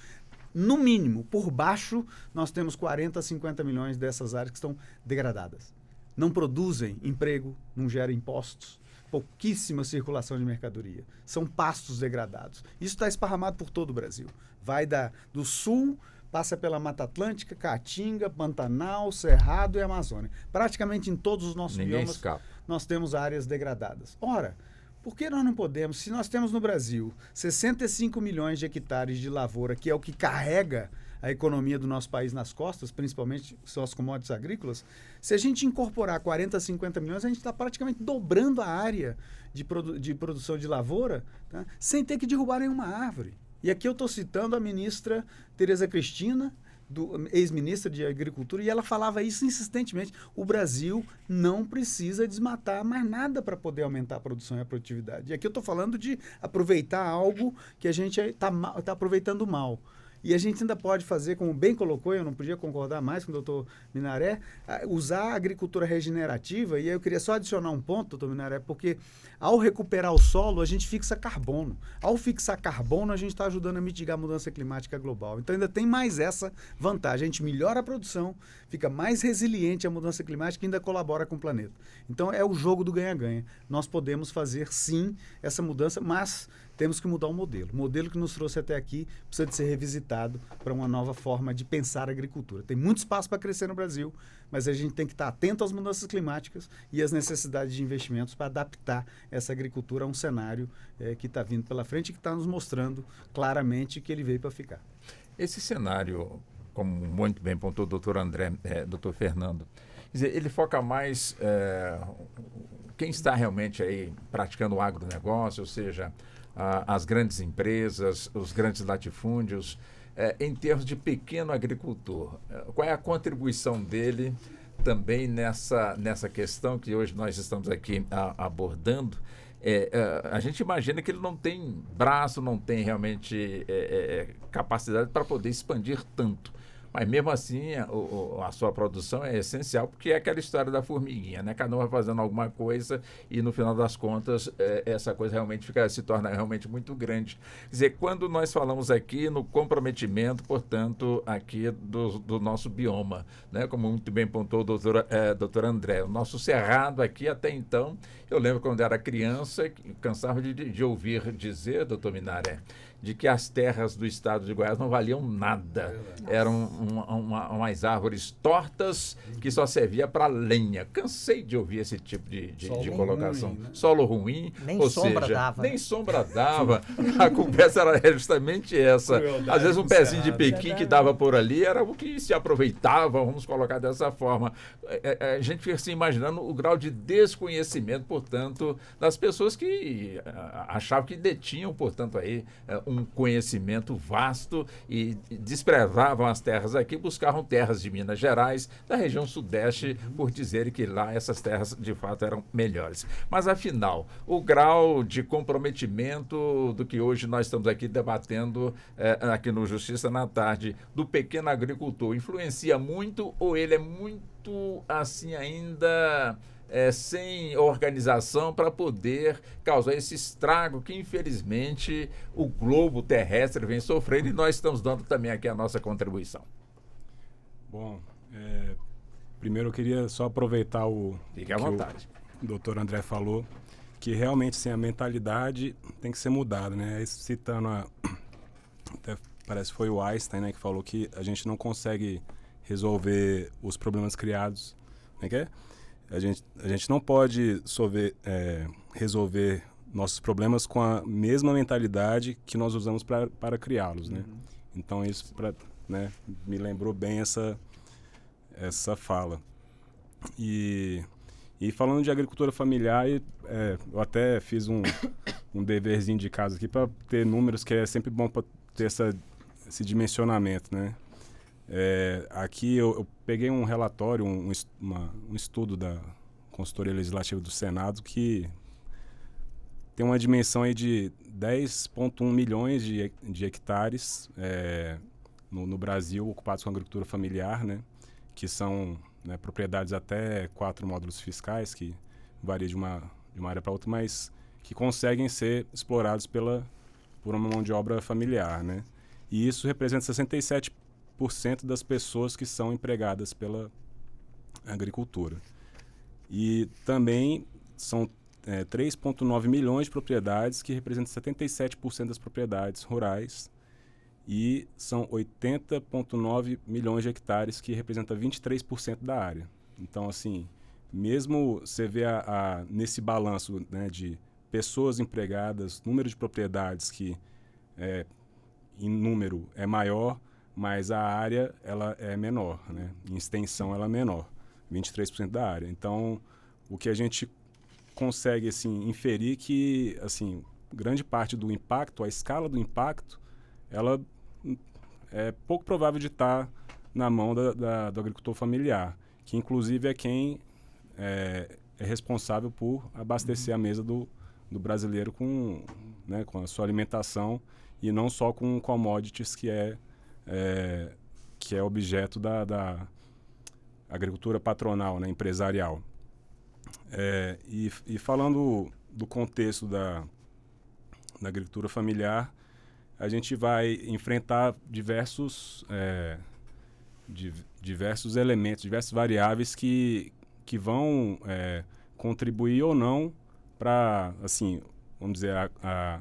No mínimo, por baixo, nós temos 40 a 50 milhões dessas áreas que estão degradadas. Não produzem emprego, não geram impostos, pouquíssima circulação de mercadoria. São pastos degradados. Isso está esparramado por todo o Brasil. Vai do sul, passa pela Mata Atlântica, Caatinga, Pantanal, Cerrado e Amazônia. Praticamente em todos os nossos biomas nós temos áreas degradadas. Ora, por que nós não podemos, se nós temos no Brasil 65 milhões de hectares de lavoura, que é o que carrega a economia do nosso país nas costas, principalmente são as commodities agrícolas, se a gente incorporar 40, 50 milhões, a gente está praticamente dobrando a área de produção de lavoura, tá? Sem ter que derrubar nenhuma árvore. E aqui eu estou citando a ministra Tereza Cristina, ex-ministra de Agricultura, e ela falava isso insistentemente. O Brasil não precisa desmatar mais nada para poder aumentar a produção e a produtividade. E aqui eu estou falando de aproveitar algo que a gente está aproveitando mal. E a gente ainda pode fazer, como bem colocou, eu não podia concordar mais com o doutor Minaré, usar a agricultura regenerativa. E aí eu queria só adicionar um ponto, doutor Minaré, porque ao recuperar o solo, a gente fixa carbono. Ao fixar carbono, a gente está ajudando a mitigar a mudança climática global. Então ainda tem mais essa vantagem. A gente melhora a produção, fica mais resiliente à mudança climática e ainda colabora com o planeta. Então é o jogo do ganha-ganha. Nós podemos fazer, sim, essa mudança, mas temos que mudar o modelo. O modelo que nos trouxe até aqui precisa de ser revisitado para uma nova forma de pensar a agricultura. Tem muito espaço para crescer no Brasil, mas a gente tem que estar atento às mudanças climáticas e às necessidades de investimentos para adaptar essa agricultura a um cenário que está vindo pela frente e que está nos mostrando claramente que ele veio para ficar. Esse cenário, como muito bem pontuou o doutor doutor Fernando, quer dizer, ele foca mais quem está realmente aí praticando o agronegócio, ou seja, as grandes empresas, os grandes latifúndios, em termos de pequeno agricultor. Qual é a contribuição dele também nessa questão que hoje nós estamos aqui abordando? A gente imagina que ele não tem braço, não tem realmente capacidade para poder expandir tanto. Mas mesmo assim, a sua produção é essencial, porque é aquela história da formiguinha, né? Cada um vai fazendo alguma coisa e, no final das contas, essa coisa realmente se torna realmente muito grande. Quer dizer, quando nós falamos aqui no comprometimento, portanto, aqui do nosso bioma, né? Como muito bem pontuou o doutor André, o nosso cerrado aqui até então, eu lembro quando era criança, cansava de ouvir dizer, doutor Minaré, de que as terras do estado de Goiás não valiam nada. Eram umas árvores tortas que só servia para lenha. Cansei de ouvir esse tipo de colocação. Ruim, né? Solo ruim, nem sombra dava. Nem sombra dava. A conversa era justamente essa. Às vezes um pezinho de pequi que dava por ali era o que se aproveitava, vamos colocar dessa forma. A gente fica se imaginando o grau de desconhecimento, portanto, das pessoas que achavam que detinham, portanto, aí um conhecimento vasto e desprezavam as terras aqui, buscavam terras de Minas Gerais, da região sudeste, por dizerem que lá essas terras de fato eram melhores. Mas afinal, o grau de comprometimento do que hoje nós estamos aqui debatendo aqui no Justiça na Tarde, do pequeno agricultor, influencia muito ou ele é muito assim ainda sem organização para poder causar esse estrago que, infelizmente, o globo terrestre vem sofrendo e nós estamos dando também aqui a nossa contribuição? Bom, primeiro eu queria só aproveitar Fique à vontade. O doutor André falou, que realmente sim, a mentalidade tem que ser mudada, né? Citando até parece que foi o Einstein, né, que falou que a gente não consegue resolver os problemas criados, né, que é? A gente não pode resolver nossos problemas com a mesma mentalidade que nós usamos para criá-los, né? Então isso me lembrou bem essa fala. E falando de agricultura familiar, eu até fiz um deverzinho de casa aqui para ter números, que é sempre bom para ter esse dimensionamento, né? Aqui eu peguei um relatório, um estudo da Consultoria Legislativa do Senado, que tem uma dimensão aí de 10,1 milhões de hectares no Brasil ocupados com agricultura familiar, né? Que são propriedades até 4 módulos fiscais, que varia de uma área para outra, mas que conseguem ser explorados por uma mão de obra familiar, né? E isso representa 67% das pessoas que são empregadas pela agricultura. E também são 3,9 milhões de propriedades, que representam 77% das propriedades rurais, e são 80,9 milhões de hectares, que representa 23% da área. Então, assim, mesmo você vê nesse balanço, né, de pessoas empregadas, número de propriedades que em número é maior, mas a área ela é menor, né? Em extensão ela é menor, 23% da área. Então, o que a gente consegue assim inferir que assim grande parte do impacto, a escala do impacto, ela é pouco provável de estar na mão do agricultor familiar, que inclusive é quem é responsável por abastecer a mesa do brasileiro com a sua alimentação, e não só com commodities que é objeto da agricultura patronal, né, empresarial. E falando do contexto da agricultura familiar, a gente vai enfrentar diversos elementos, diversas variáveis que vão contribuir ou não para, assim, vamos dizer, a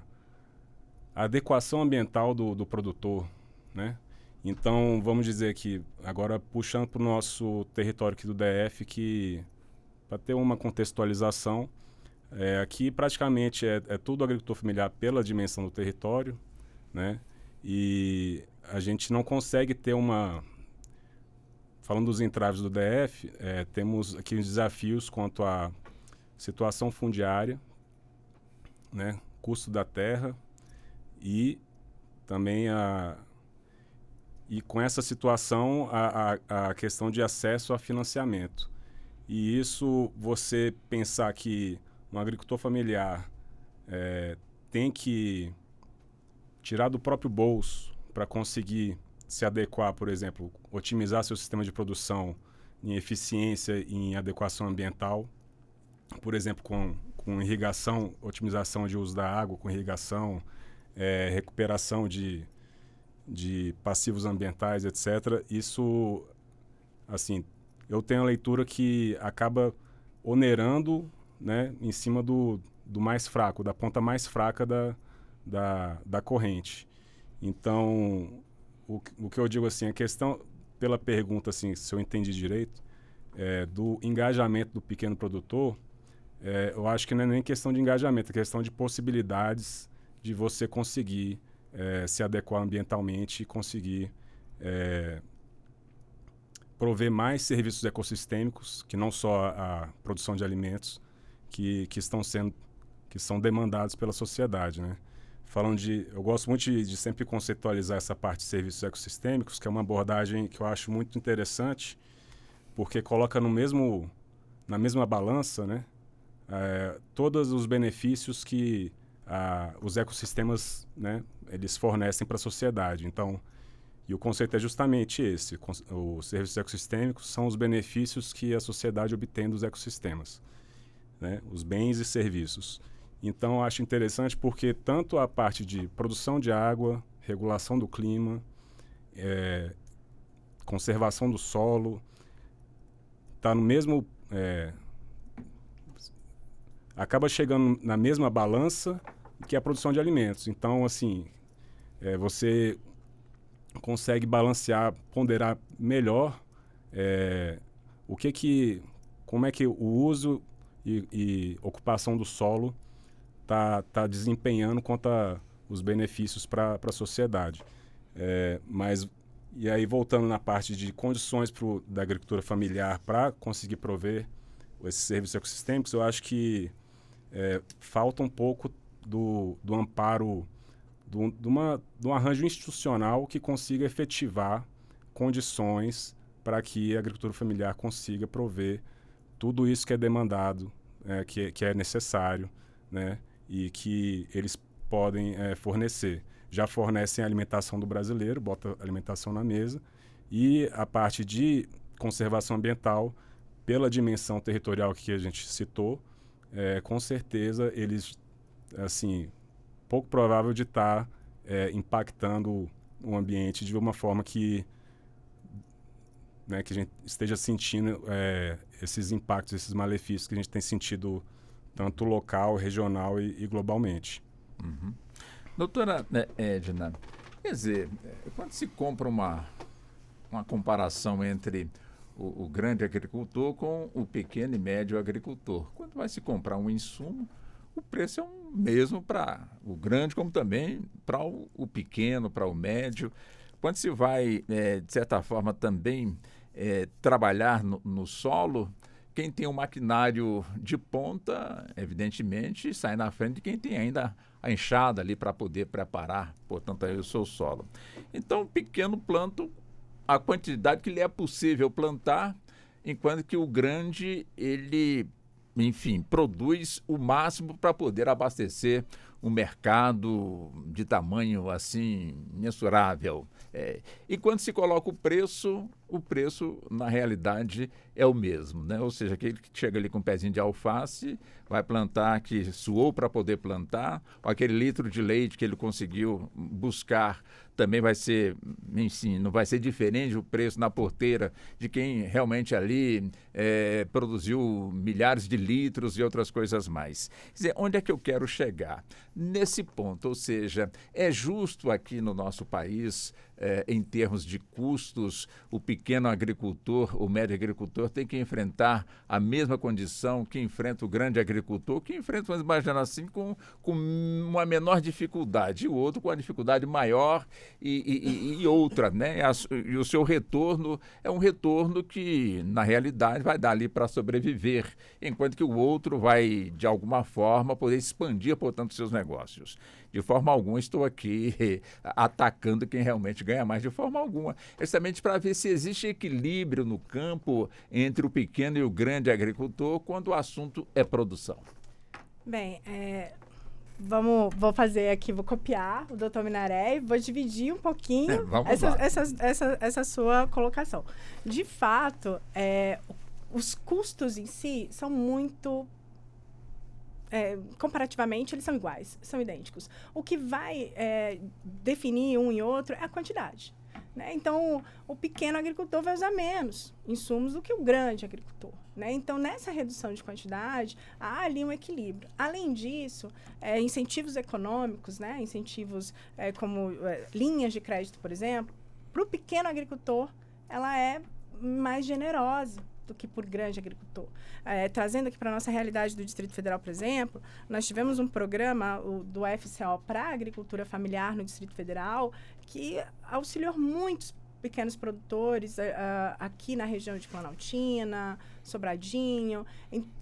adequação ambiental do produtor, né? Então, vamos dizer que, agora puxando para o nosso território aqui do DF, que para ter uma contextualização, aqui praticamente é tudo agricultor familiar pela dimensão do território, né? E a gente não consegue ter falando dos entraves do DF, temos aqui os desafios quanto à situação fundiária, né? Custo da terra, e também e com essa situação a questão de acesso a financiamento. E isso, você pensar que um agricultor familiar tem que tirar do próprio bolso para conseguir se adequar, por exemplo, otimizar seu sistema de produção em eficiência e em adequação ambiental, por exemplo, com irrigação, otimização de uso da água, com irrigação, recuperação de passivos ambientais, etc. Isso, assim, eu tenho a leitura que acaba onerando, né, em cima do mais fraco, da ponta mais fraca da corrente. Então, o que eu digo assim, a questão, pela pergunta, assim, se eu entendi direito, do engajamento do pequeno produtor, eu acho que não é nem questão de engajamento, é questão de possibilidades de você conseguir se adequar ambientalmente e conseguir prover mais serviços ecossistêmicos, que não só a produção de alimentos, que são demandados pela sociedade, né? Eu gosto muito de sempre conceitualizar essa parte de serviços ecossistêmicos, que é uma abordagem que eu acho muito interessante, porque coloca na mesma balança, né, todos os benefícios que os ecossistemas, né, eles fornecem para a sociedade. Então, e o conceito é justamente esse: os serviços ecossistêmicos são os benefícios que a sociedade obtém dos ecossistemas, né, os bens e serviços. Então, eu acho interessante porque tanto a parte de produção de água, regulação do clima, conservação do solo, está no mesmo... acaba chegando na mesma balança que a produção de alimentos. Então, assim, você consegue balancear, ponderar melhor como é que o uso e ocupação do solo tá desempenhando quanto os benefícios para a sociedade. E aí, voltando na parte de condições da agricultura familiar para conseguir prover esses serviços ecossistêmicos, eu acho que falta um pouco do amparo, de um arranjo institucional que consiga efetivar condições para que a agricultura familiar consiga prover tudo isso que é demandado, que é necessário, né, e que eles podem fornecer. Já fornecem a alimentação do brasileiro, bota alimentação na mesa, e a parte de conservação ambiental, pela dimensão territorial que a gente citou, com certeza eles, assim, pouco provável de estar impactando o ambiente de uma forma que a gente esteja sentindo esses impactos, esses malefícios que a gente tem sentido tanto local, regional e globalmente. Uhum. Doutora Edna, quer dizer, quando se compra uma comparação entre o grande agricultor com o pequeno e médio agricultor, quando vai se comprar um insumo, o preço é o mesmo para o grande como também para o pequeno, para o médio. Quando se vai, de certa forma, também trabalhar no solo, quem tem um maquinário de ponta, evidentemente, sai na frente de quem tem ainda a enxada ali para poder preparar, portanto, aí o seu solo. Então, o pequeno planta a quantidade que lhe é possível plantar, enquanto que o grande, ele, enfim, produz o máximo para poder abastecer um mercado de tamanho, assim, mensurável. E quando se coloca o preço, na realidade, é o mesmo, né? Ou seja, aquele que chega ali com um pezinho de alface, vai plantar, que suou para poder plantar, ou aquele litro de leite que ele conseguiu buscar, também vai ser, enfim, não vai ser diferente o preço na porteira de quem realmente ali produziu milhares de litros e outras coisas mais. Quer dizer, onde é que eu quero chegar? Nesse ponto, ou seja, é justo aqui no nosso país, em termos de custos, o pequeno agricultor, o médio agricultor tem que enfrentar a mesma condição que enfrenta o grande agricultor, que enfrenta, vamos imaginar assim, com uma menor dificuldade, e o outro com uma dificuldade maior e outra, né? E o seu retorno é um retorno que, na realidade, vai dar ali para sobreviver, enquanto que o outro vai, de alguma forma, poder expandir, portanto, seus negócios. De forma alguma, estou aqui atacando quem realmente ganha mais, de forma alguma. É justamente para ver se existe equilíbrio no campo entre o pequeno e o grande agricultor quando o assunto é produção. Bem, vou fazer aqui, vou copiar o doutor Minaré e vou dividir um pouquinho essa sua colocação. De fato, os custos em si são muito... comparativamente, eles são iguais, são idênticos. O que vai definir um e outro é a quantidade, né? Então, o pequeno agricultor vai usar menos insumos do que o grande agricultor, né? Então, nessa redução de quantidade, há ali um equilíbrio. Além disso, incentivos econômicos, né? Incentivos como linhas de crédito, por exemplo, para o pequeno agricultor, ela é mais generosa do que por grande agricultor. Trazendo aqui para a nossa realidade do Distrito Federal, por exemplo, nós tivemos um programa do FCO para a agricultura familiar no Distrito Federal que auxiliou muitos pequenos produtores aqui na região de Planaltina, Sobradinho.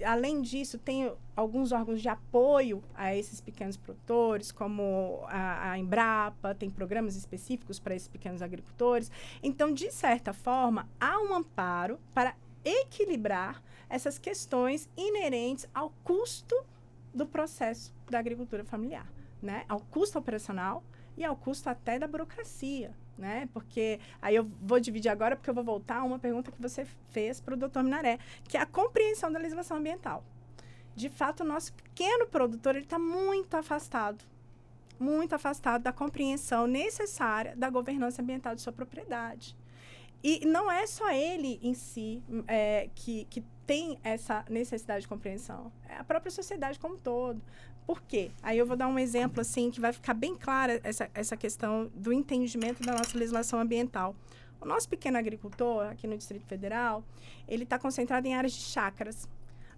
Além disso, tem alguns órgãos de apoio a esses pequenos produtores, como a Embrapa, tem programas específicos para esses pequenos agricultores. Então, de certa forma, há um amparo para equilibrar essas questões inerentes ao custo do processo da agricultura familiar, né? Ao custo operacional e ao custo até da burocracia, né? Porque aí eu vou dividir agora, porque eu vou voltar a uma pergunta que você fez para o doutor Minaré, que é a compreensão da legislação ambiental. De fato, o nosso pequeno produtor está muito afastado da compreensão necessária da governança ambiental de sua propriedade. E não é só ele em si que tem essa necessidade de compreensão. É a própria sociedade como um todo. Por quê? Aí eu vou dar um exemplo assim que vai ficar bem clara essa questão do entendimento da nossa legislação ambiental. O nosso pequeno agricultor, aqui no Distrito Federal, ele está concentrado em áreas de chácaras.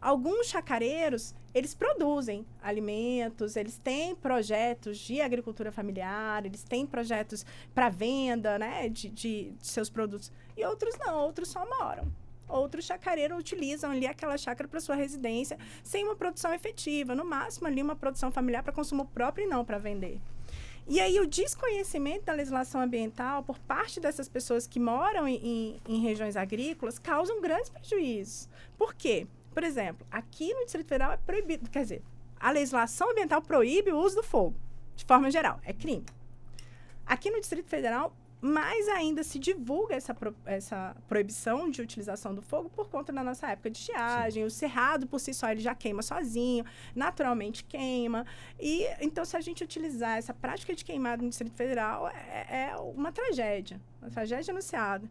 Alguns chacareiros, eles produzem alimentos, eles têm projetos de agricultura familiar, eles têm projetos para venda, né, de seus produtos. E outros não, outros só moram. Outros chacareiros utilizam ali aquela chácara para sua residência, sem uma produção efetiva. No máximo, ali uma produção familiar para consumo próprio e não para vender. E aí, o desconhecimento da legislação ambiental por parte dessas pessoas que moram em regiões agrícolas causam grandes prejuízos. Por quê? Por exemplo, aqui no Distrito Federal é proibido, quer dizer, a legislação ambiental proíbe o uso do fogo, de forma geral, é crime. Aqui no Distrito Federal, mais ainda se divulga essa proibição de utilização do fogo por conta da nossa época de estiagem. Sim. O cerrado, por si só, ele já queima sozinho, naturalmente queima. E, então, se a gente utilizar essa prática de queimado no Distrito Federal, é uma tragédia anunciada.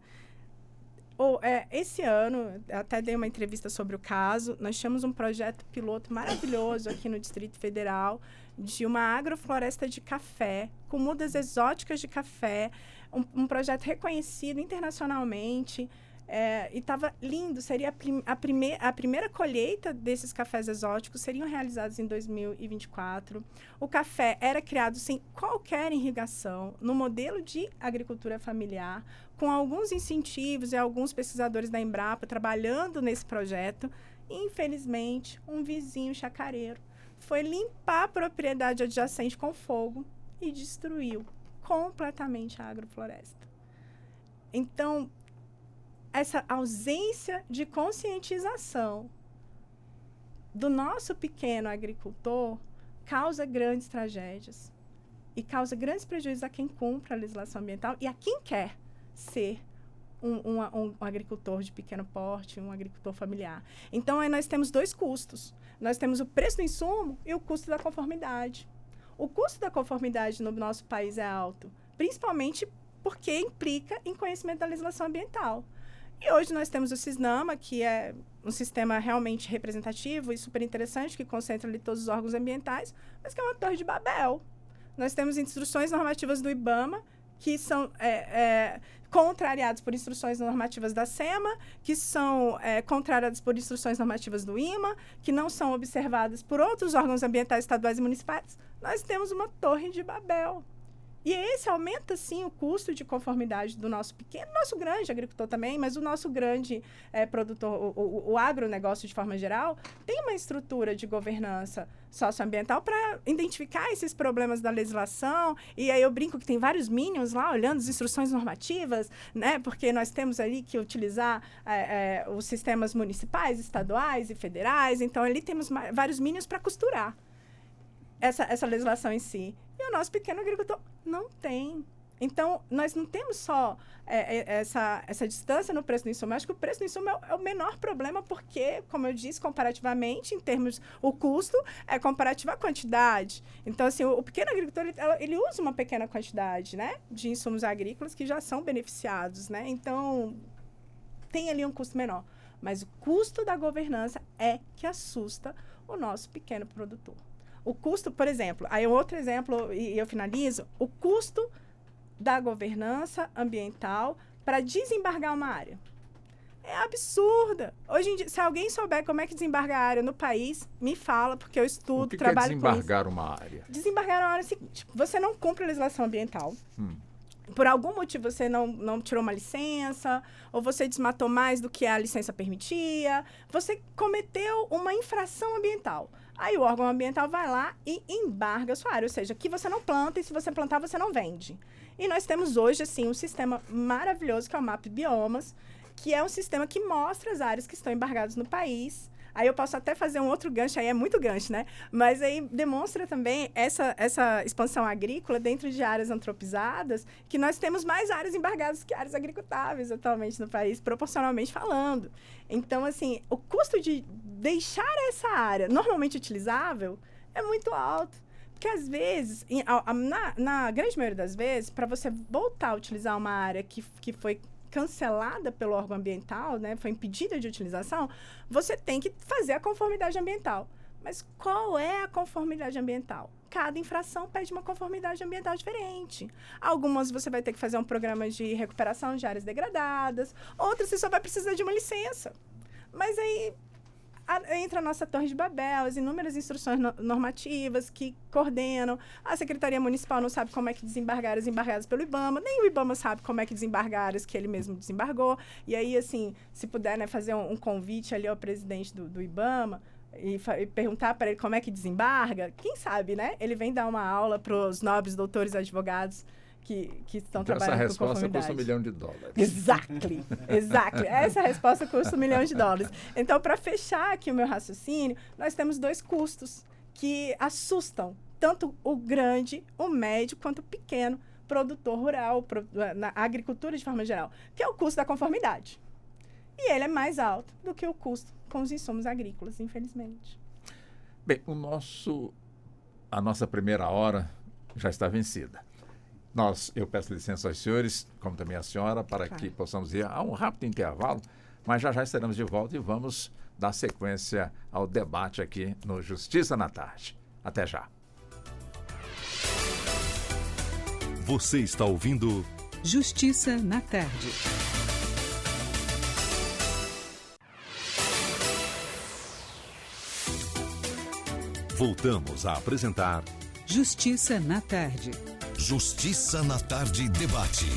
Esse ano, até dei uma entrevista sobre o caso, nós tínhamos um projeto piloto maravilhoso aqui no Distrito Federal de uma agrofloresta de café, com mudas exóticas de café, um projeto reconhecido internacionalmente, e estava lindo. Seria a primeira colheita desses cafés exóticos seriam realizados em 2024. O café era criado sem qualquer irrigação, no modelo de agricultura familiar, com alguns incentivos e alguns pesquisadores da Embrapa trabalhando nesse projeto. Infelizmente, um vizinho chacareiro foi limpar a propriedade adjacente com fogo e destruiu completamente a agrofloresta. Então, essa ausência de conscientização do nosso pequeno agricultor causa grandes tragédias e causa grandes prejuízos a quem cumpre a legislação ambiental e a quem quer ser um agricultor de pequeno porte, um agricultor familiar. Então, aí nós temos dois custos. Nós temos o preço do insumo e o custo da conformidade. O custo da conformidade no nosso país é alto, principalmente porque implica em conhecimento da legislação ambiental. E hoje nós temos o Cisnama, que é um sistema realmente representativo e super interessante, que concentra ali todos os órgãos ambientais, mas que é uma torre de Babel. Nós temos instruções normativas do IBAMA, que são contrariadas por instruções normativas da SEMA, que são contrariadas por instruções normativas do IMA, que não são observadas por outros órgãos ambientais estaduais e municipais. Nós temos uma torre de Babel. E esse aumenta, sim, o custo de conformidade do nosso pequeno, nosso grande agricultor também, mas o nosso grande produtor, o agronegócio de forma geral, tem uma estrutura de governança socioambiental para identificar esses problemas da legislação. E aí eu brinco que tem vários minions lá olhando as instruções normativas, né? Porque nós temos ali que utilizar os sistemas municipais, estaduais e federais. Então, ali temos vários minions para costurar essa legislação em si. E o nosso pequeno agricultor não tem. Então, nós não temos só essa distância no preço do insumo. Eu acho que o preço do insumo é o menor problema porque, como eu disse, comparativamente, em termos, o custo é comparativo à quantidade. Então, assim, o pequeno agricultor, ele usa uma pequena quantidade, né, de insumos agrícolas que já são beneficiados, né? Então, tem ali um custo menor. Mas o custo da governança é que assusta o nosso pequeno produtor. O custo, por exemplo, aí outro exemplo, e eu finalizo, o custo da governança ambiental para desembargar uma área. É absurda. Hoje em dia, se alguém souber como é que desembarga a área no país, me fala, porque eu estudo, trabalho com isso. O que é desembargar uma área? Desembargar uma área é o seguinte: você não cumpre a legislação ambiental. Por algum motivo você não tirou uma licença, ou você desmatou mais do que a licença permitia, você cometeu uma infração ambiental. Aí o órgão ambiental vai lá e embarga a sua área, ou seja, que você não planta e se você plantar você não vende. E nós temos hoje, assim, um sistema maravilhoso que é o MAP Biomas, que é um sistema que mostra as áreas que estão embargadas no país. Aí eu posso até fazer um outro gancho, aí é muito gancho, né? Mas aí demonstra também essa expansão agrícola dentro de áreas antropizadas, que nós temos mais áreas embargadas que áreas agricultáveis atualmente no país, proporcionalmente falando. Então, assim, o custo de deixar essa área normalmente utilizável é muito alto. Porque, às vezes, na grande maioria das vezes, para você voltar a utilizar uma área que foi cancelada pelo órgão ambiental, né, foi impedida de utilização, você tem que fazer a conformidade ambiental. Mas qual é a conformidade ambiental? Cada infração pede uma conformidade ambiental diferente. Algumas você vai ter que fazer um programa de recuperação de áreas degradadas, outras você só vai precisar de uma licença. Mas aí entra a nossa Torre de Babel, as inúmeras instruções normativas que coordenam. A Secretaria Municipal não sabe como é que desembargar áreas embargadas pelo IBAMA, nem o IBAMA sabe como é que desembargar áreas que ele mesmo desembargou. E aí, assim, se puder, né, fazer um convite ali ao presidente do IBAMA e perguntar para ele como é que desembarga, quem sabe, né? Ele vem dar uma aula para os nobres doutores advogados que estão trabalhando com conformidade. Essa resposta custa $1 milhão. Exactly. Essa resposta custa $1 milhão. Então, para fechar aqui o meu raciocínio, nós temos dois custos que assustam tanto o grande, o médio, quanto o pequeno produtor rural, na agricultura de forma geral, que é o custo da conformidade. E ele é mais alto do que o custo com os insumos agrícolas, infelizmente. Bem, a nossa primeira hora já está vencida. Eu peço licença aos senhores, como também a senhora, para que possamos ir a um rápido intervalo, mas já estaremos de volta e vamos dar sequência ao debate aqui no Justiça na Tarde. Até já. Você está ouvindo Justiça na Tarde. Voltamos a apresentar Justiça na Tarde. Justiça na Tarde Debate.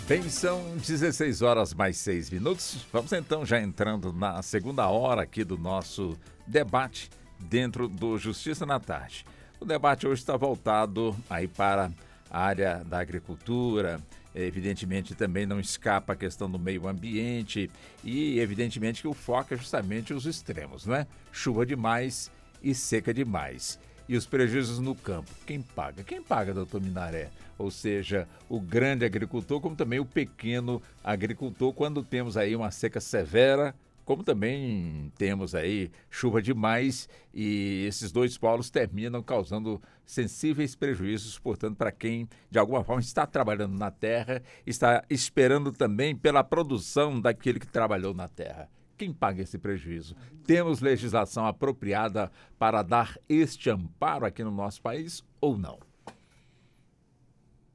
Bem, são 16 horas mais 6 minutos. Vamos então já entrando na segunda hora aqui do nosso debate dentro do Justiça na Tarde. O debate hoje está voltado aí para a área da agricultura. Evidentemente também não escapa a questão do meio ambiente e evidentemente que o foco é justamente os extremos, não é? Chuva demais e seca demais. E os prejuízos no campo, quem paga? Quem paga, doutor Minaré? Ou seja, o grande agricultor, como também o pequeno agricultor, quando temos aí uma seca severa, como também temos aí chuva demais, e esses dois polos terminam causando sensíveis prejuízos, portanto, para quem, de alguma forma, está trabalhando na terra, está esperando também pela produção daquele que trabalhou na terra. Quem paga esse prejuízo? Temos legislação apropriada para dar este amparo aqui no nosso país ou não?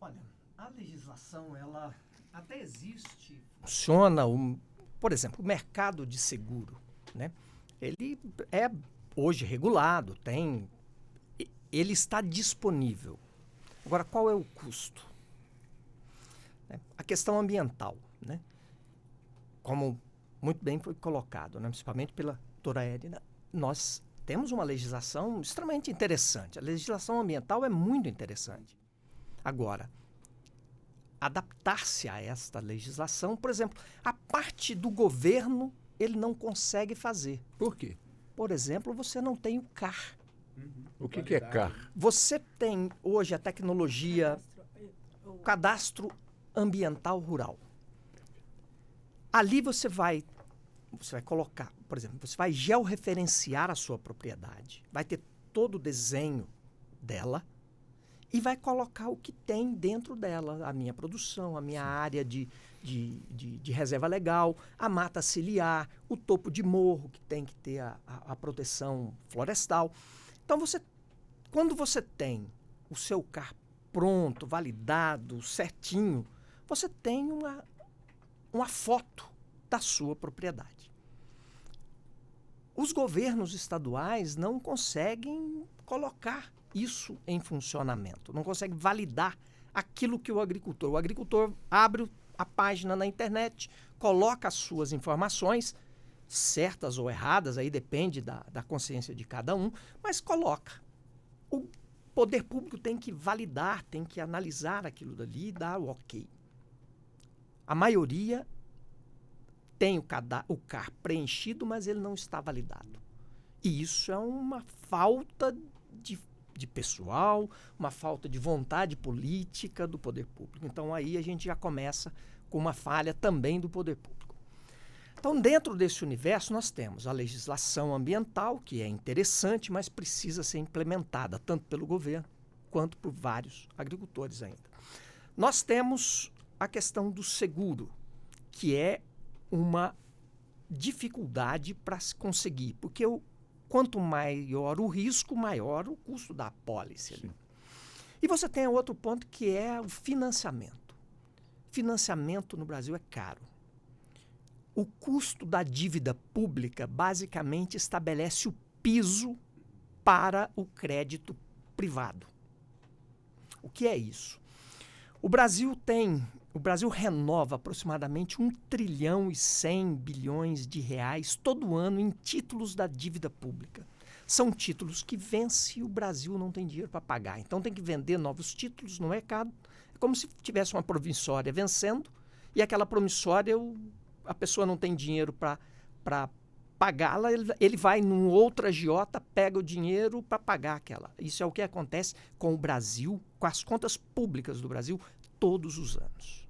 Olha, a legislação, ela até existe. Funciona, por exemplo, o mercado de seguro, né? Ele é hoje regulado, ele está disponível. Agora, qual é o custo? A questão ambiental, né? Como muito bem foi colocado, né? Principalmente pela doutora Edna, nós temos uma legislação extremamente interessante. A legislação ambiental é muito interessante. Agora, adaptar-se a esta legislação, por exemplo, a parte do governo ele não consegue fazer. Por quê? Por exemplo, você não tem o CAR. O que é CAR? Você tem hoje a tecnologia, o cadastro ambiental rural. Ali você vai colocar, por exemplo, você vai georreferenciar a sua propriedade, vai ter todo o desenho dela e vai colocar o que tem dentro dela, a minha produção, a minha área de reserva legal, a mata ciliar, o topo de morro, que tem que ter a proteção florestal. Então, quando você tem o seu CAR pronto, validado, certinho, você tem uma foto da sua propriedade. Os governos estaduais não conseguem colocar isso em funcionamento, não conseguem validar aquilo que o agricultor abre a página na internet, coloca as suas informações, certas ou erradas, aí depende da consciência de cada um, mas coloca. O poder público tem que validar, tem que analisar aquilo dali e dar o ok. A maioria tem o CAR preenchido, mas ele não está validado. E isso é uma falta de pessoal, uma falta de vontade política do poder público. Então, aí a gente já começa com uma falha também do poder público. Então, dentro desse universo, nós temos a legislação ambiental, que é interessante, mas precisa ser implementada, tanto pelo governo quanto por vários agricultores ainda. Nós temos a questão do seguro, que é uma dificuldade para se conseguir, porque quanto maior o risco, maior o custo da apólice. E você tem outro ponto que é o financiamento. Financiamento no Brasil é caro. O custo da dívida pública basicamente estabelece o piso para o crédito privado. O que é isso? O Brasil renova aproximadamente 1 trilhão e 100 bilhões de reais todo ano em títulos da dívida pública. São títulos que vencem e o Brasil não tem dinheiro para pagar. Então tem que vender novos títulos no mercado. É como se tivesse uma promissória vencendo e aquela promissória a pessoa não tem dinheiro para pagá-la, ele vai num outro agiota, pega o dinheiro para pagar aquela. Isso é o que acontece com o Brasil, com as contas públicas do Brasil, todos os anos.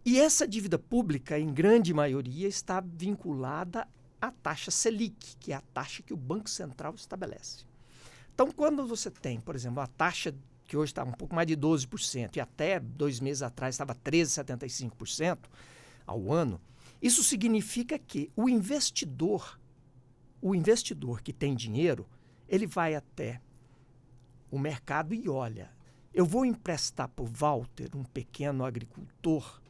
E essa dívida pública, em grande maioria, está vinculada à taxa Selic, que é a taxa que o Banco Central estabelece. Então, quando você tem, por exemplo, a taxa que hoje está um pouco mais de 12%, e até 2 meses atrás estava 13,75% ao ano, isso significa que o investidor que tem dinheiro, ele vai até o mercado e olha, eu vou emprestar para o Walter, um pequeno agricultor,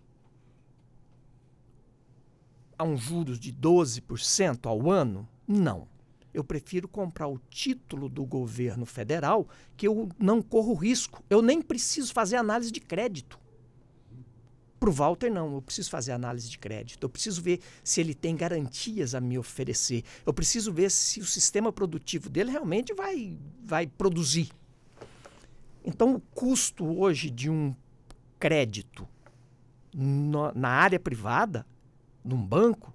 a um juros de 12% ao ano? Não. Eu prefiro comprar o título do governo federal, que eu não corro risco. Eu nem preciso fazer análise de crédito. Para o Walter, não. Eu preciso fazer análise de crédito. Eu preciso ver se ele tem garantias a me oferecer. Eu preciso ver se o sistema produtivo dele realmente vai produzir. Então, o custo hoje de um crédito na área privada, num banco,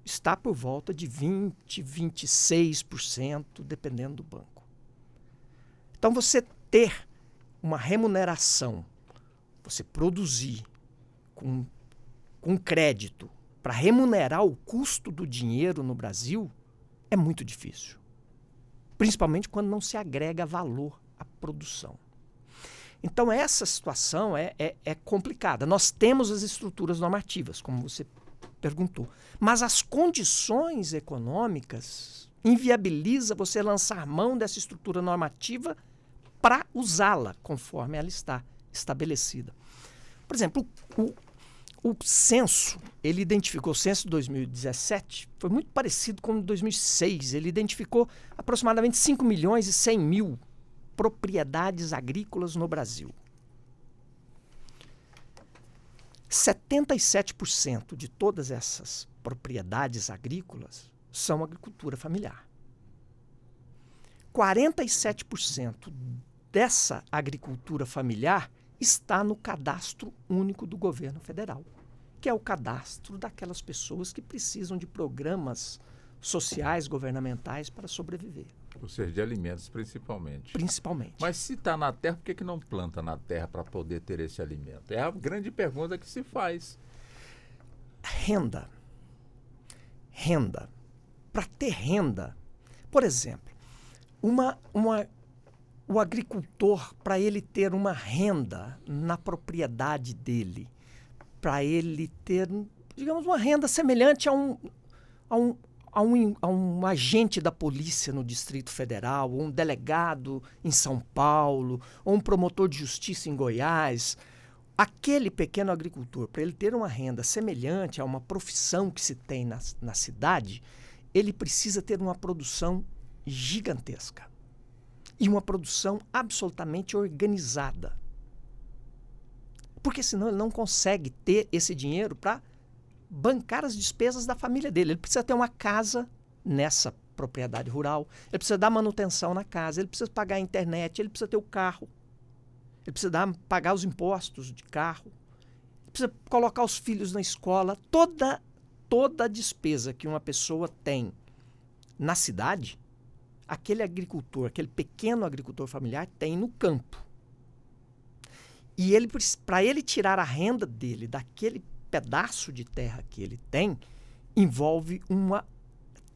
está por volta de 20%, 26%, dependendo do banco. Então, você ter uma remuneração, você produzir com crédito para remunerar o custo do dinheiro no Brasil é muito difícil. Principalmente quando não se agrega valor à produção. Então, essa situação é complicada. Nós temos as estruturas normativas, como você perguntou. Mas as condições econômicas inviabilizam você lançar mão dessa estrutura normativa para usá-la conforme ela está estabelecida. Por exemplo, o censo, ele identificou, o censo de 2017 foi muito parecido com o de 2006. Ele identificou aproximadamente 5.100.000 propriedades agrícolas no Brasil. 77% de todas essas propriedades agrícolas são agricultura familiar. 47% dessa agricultura familiar está no cadastro único do governo federal, que é o cadastro daquelas pessoas que precisam de programas sociais, governamentais para sobreviver. Ou seja, de alimentos principalmente. Principalmente. Mas se está na terra, por que não planta na terra para poder ter esse alimento? É a grande pergunta que se faz. Renda. Para ter renda, por exemplo, o agricultor, para ele ter uma renda na propriedade dele, para ele ter, digamos, uma renda semelhante a um agente da polícia no Distrito Federal, ou um delegado em São Paulo, ou um promotor de justiça em Goiás, aquele pequeno agricultor, para ele ter uma renda semelhante a uma profissão que se tem na cidade, ele precisa ter uma produção gigantesca e uma produção absolutamente organizada. Porque senão ele não consegue ter esse dinheiro para bancar as despesas da família dele. Ele precisa ter uma casa nessa propriedade rural, ele precisa dar manutenção na casa, ele precisa pagar a internet, ele precisa ter o carro, ele precisa pagar os impostos de carro, ele precisa colocar os filhos na escola. Toda a despesa que uma pessoa tem na cidade, aquele agricultor, aquele pequeno agricultor familiar tem no campo. E para ele tirar a renda dele daquele pedaço de terra que ele tem, envolve uma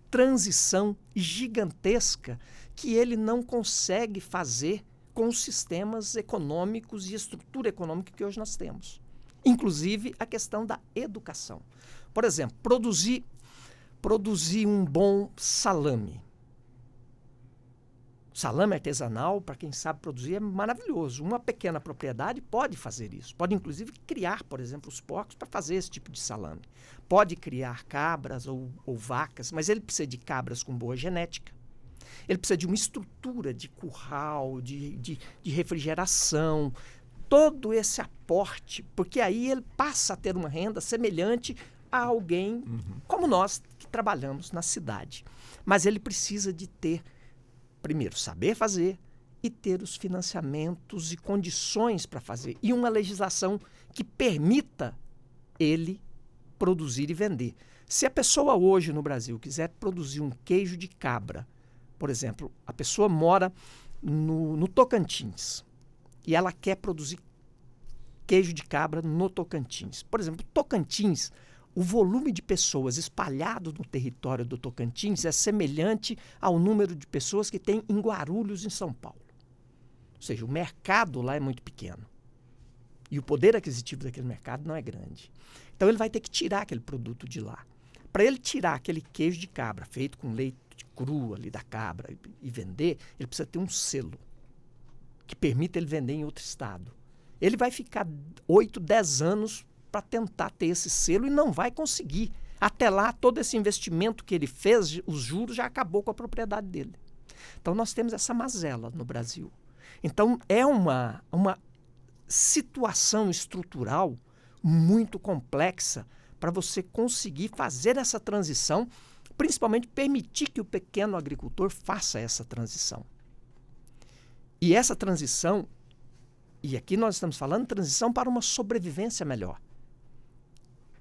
transição gigantesca que ele não consegue fazer com os sistemas econômicos e estrutura econômica que hoje nós temos. Inclusive a questão da educação. Por exemplo, produzir um bom salame. Salame artesanal, para quem sabe produzir, é maravilhoso. Uma pequena propriedade pode fazer isso. Pode, inclusive, criar, por exemplo, os porcos para fazer esse tipo de salame. Pode criar cabras ou vacas, mas ele precisa de cabras com boa genética. Ele precisa de uma estrutura de curral, de refrigeração, todo esse aporte, porque aí ele passa a ter uma renda semelhante a alguém como nós que trabalhamos na cidade. Mas ele precisa de ter, primeiro, saber fazer e ter os financiamentos e condições para fazer. E uma legislação que permita ele produzir e vender. Se a pessoa hoje no Brasil quiser produzir um queijo de cabra, por exemplo, a pessoa mora no Tocantins e ela quer produzir queijo de cabra no Tocantins. Por exemplo, Tocantins, o volume de pessoas espalhado no território do Tocantins é semelhante ao número de pessoas que tem em Guarulhos, em São Paulo. Ou seja, o mercado lá é muito pequeno. E o poder aquisitivo daquele mercado não é grande. Então ele vai ter que tirar aquele produto de lá. Para ele tirar aquele queijo de cabra, feito com leite cru ali da cabra, e vender, ele precisa ter um selo que permita ele vender em outro estado. Ele vai ficar 8, 10 anos para tentar ter esse selo e não vai conseguir. Até lá, todo esse investimento que ele fez, os juros já acabou com a propriedade dele. Então nós temos essa mazela no Brasil. Então é uma situação estrutural muito complexa para você conseguir fazer essa transição, principalmente permitir que o pequeno agricultor faça essa transição. E essa transição, e aqui nós estamos falando transição para uma sobrevivência melhor.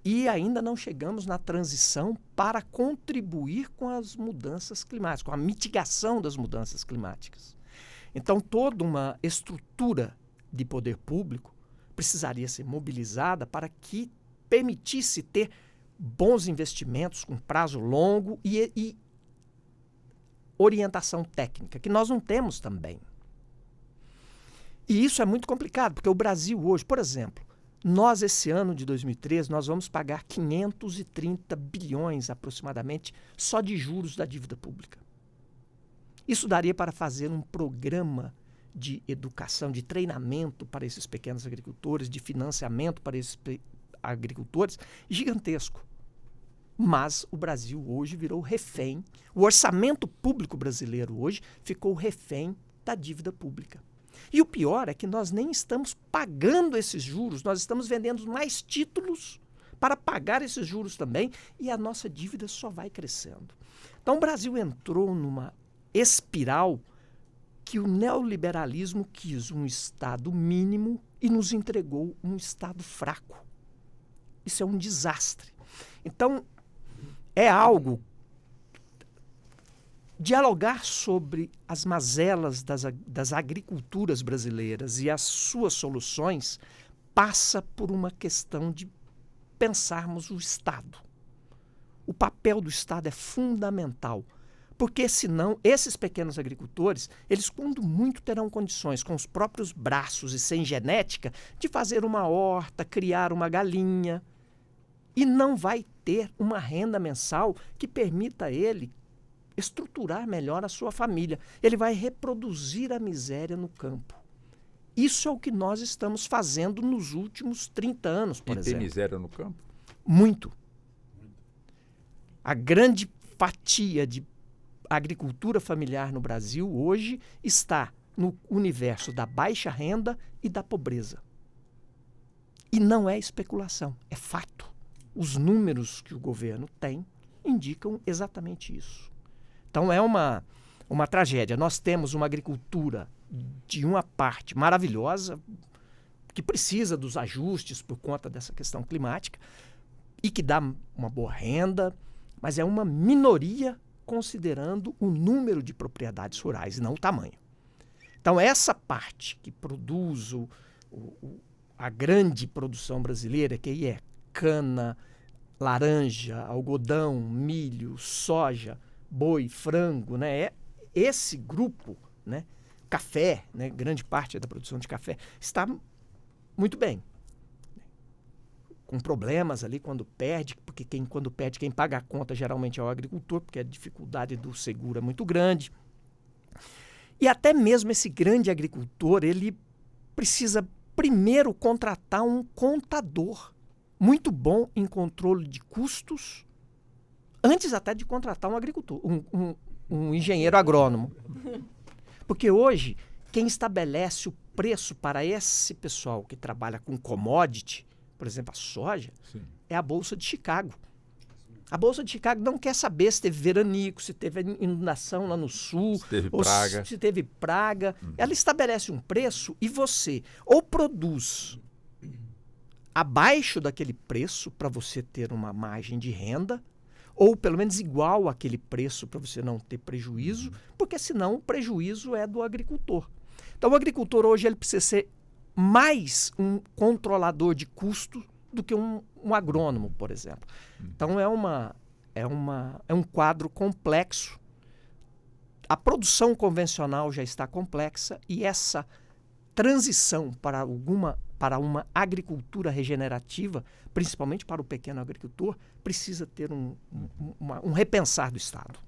E ainda não chegamos na transição para contribuir com as mudanças climáticas, com a mitigação das mudanças climáticas. Então, toda uma estrutura de poder público precisaria ser mobilizada para que permitisse ter bons investimentos com prazo longo e orientação técnica, que nós não temos também. E isso é muito complicado, porque o Brasil hoje, por exemplo, nós esse ano de 2013, nós vamos pagar 530 bilhões aproximadamente só de juros da dívida pública. Isso daria para fazer um programa de educação, de treinamento para esses pequenos agricultores, de financiamento para esses agricultores, gigantesco. Mas o Brasil hoje virou refém. O orçamento público brasileiro hoje ficou refém da dívida pública. E o pior é que nós nem estamos pagando esses juros, nós estamos vendendo mais títulos para pagar esses juros também, e a nossa dívida só vai crescendo. Então o Brasil entrou numa espiral que o neoliberalismo quis um Estado mínimo e nos entregou um Estado fraco. Isso é um desastre. Então, é algo... Dialogar sobre as mazelas das agriculturas brasileiras e as suas soluções passa por uma questão de pensarmos o Estado. O papel do Estado é fundamental, porque senão esses pequenos agricultores, eles quando muito terão condições com os próprios braços e sem genética de fazer uma horta, criar uma galinha, e não vai ter uma renda mensal que permita a ele estruturar melhor a sua família. Ele vai reproduzir a miséria no campo. Isso é o que nós estamos fazendo nos últimos 30 anos, por exemplo. E tem miséria no campo? Muito. A grande fatia de agricultura familiar no Brasil hoje está no universo da baixa renda e da pobreza. E não é especulação, é fato. Os números que o governo tem indicam exatamente isso. Então é uma tragédia. Nós temos uma agricultura de uma parte maravilhosa, que precisa dos ajustes por conta dessa questão climática e que dá uma boa renda, mas é uma minoria considerando o número de propriedades rurais e não o tamanho. Então essa parte que produz a grande produção brasileira, que aí é cana, laranja, algodão, milho, soja, boi, frango, né? Esse grupo, né? Café, né? Grande parte da produção de café está muito bem. Com problemas ali quando perde, porque quando perde, quem paga a conta geralmente é o agricultor, porque a dificuldade do seguro é muito grande. E até mesmo esse grande agricultor, ele precisa primeiro contratar um contador muito bom em controle de custos, antes até de contratar um agricultor, um engenheiro agrônomo. Porque hoje, quem estabelece o preço para esse pessoal que trabalha com commodity, por exemplo, a soja, sim, é a Bolsa de Chicago. A Bolsa de Chicago não quer saber se teve veranico, se teve inundação lá no sul, se teve praga. Se teve praga. Ela estabelece um preço e você ou produz abaixo daquele preço para você ter uma margem de renda, ou pelo menos igual àquele preço para você não ter prejuízo, porque senão o prejuízo é do agricultor. Então o agricultor hoje ele precisa ser mais um controlador de custo do que um agrônomo, por exemplo. Então é um quadro complexo. A produção convencional já está complexa e essa transição para uma agricultura regenerativa, principalmente para o pequeno agricultor, precisa ter um repensar do Estado.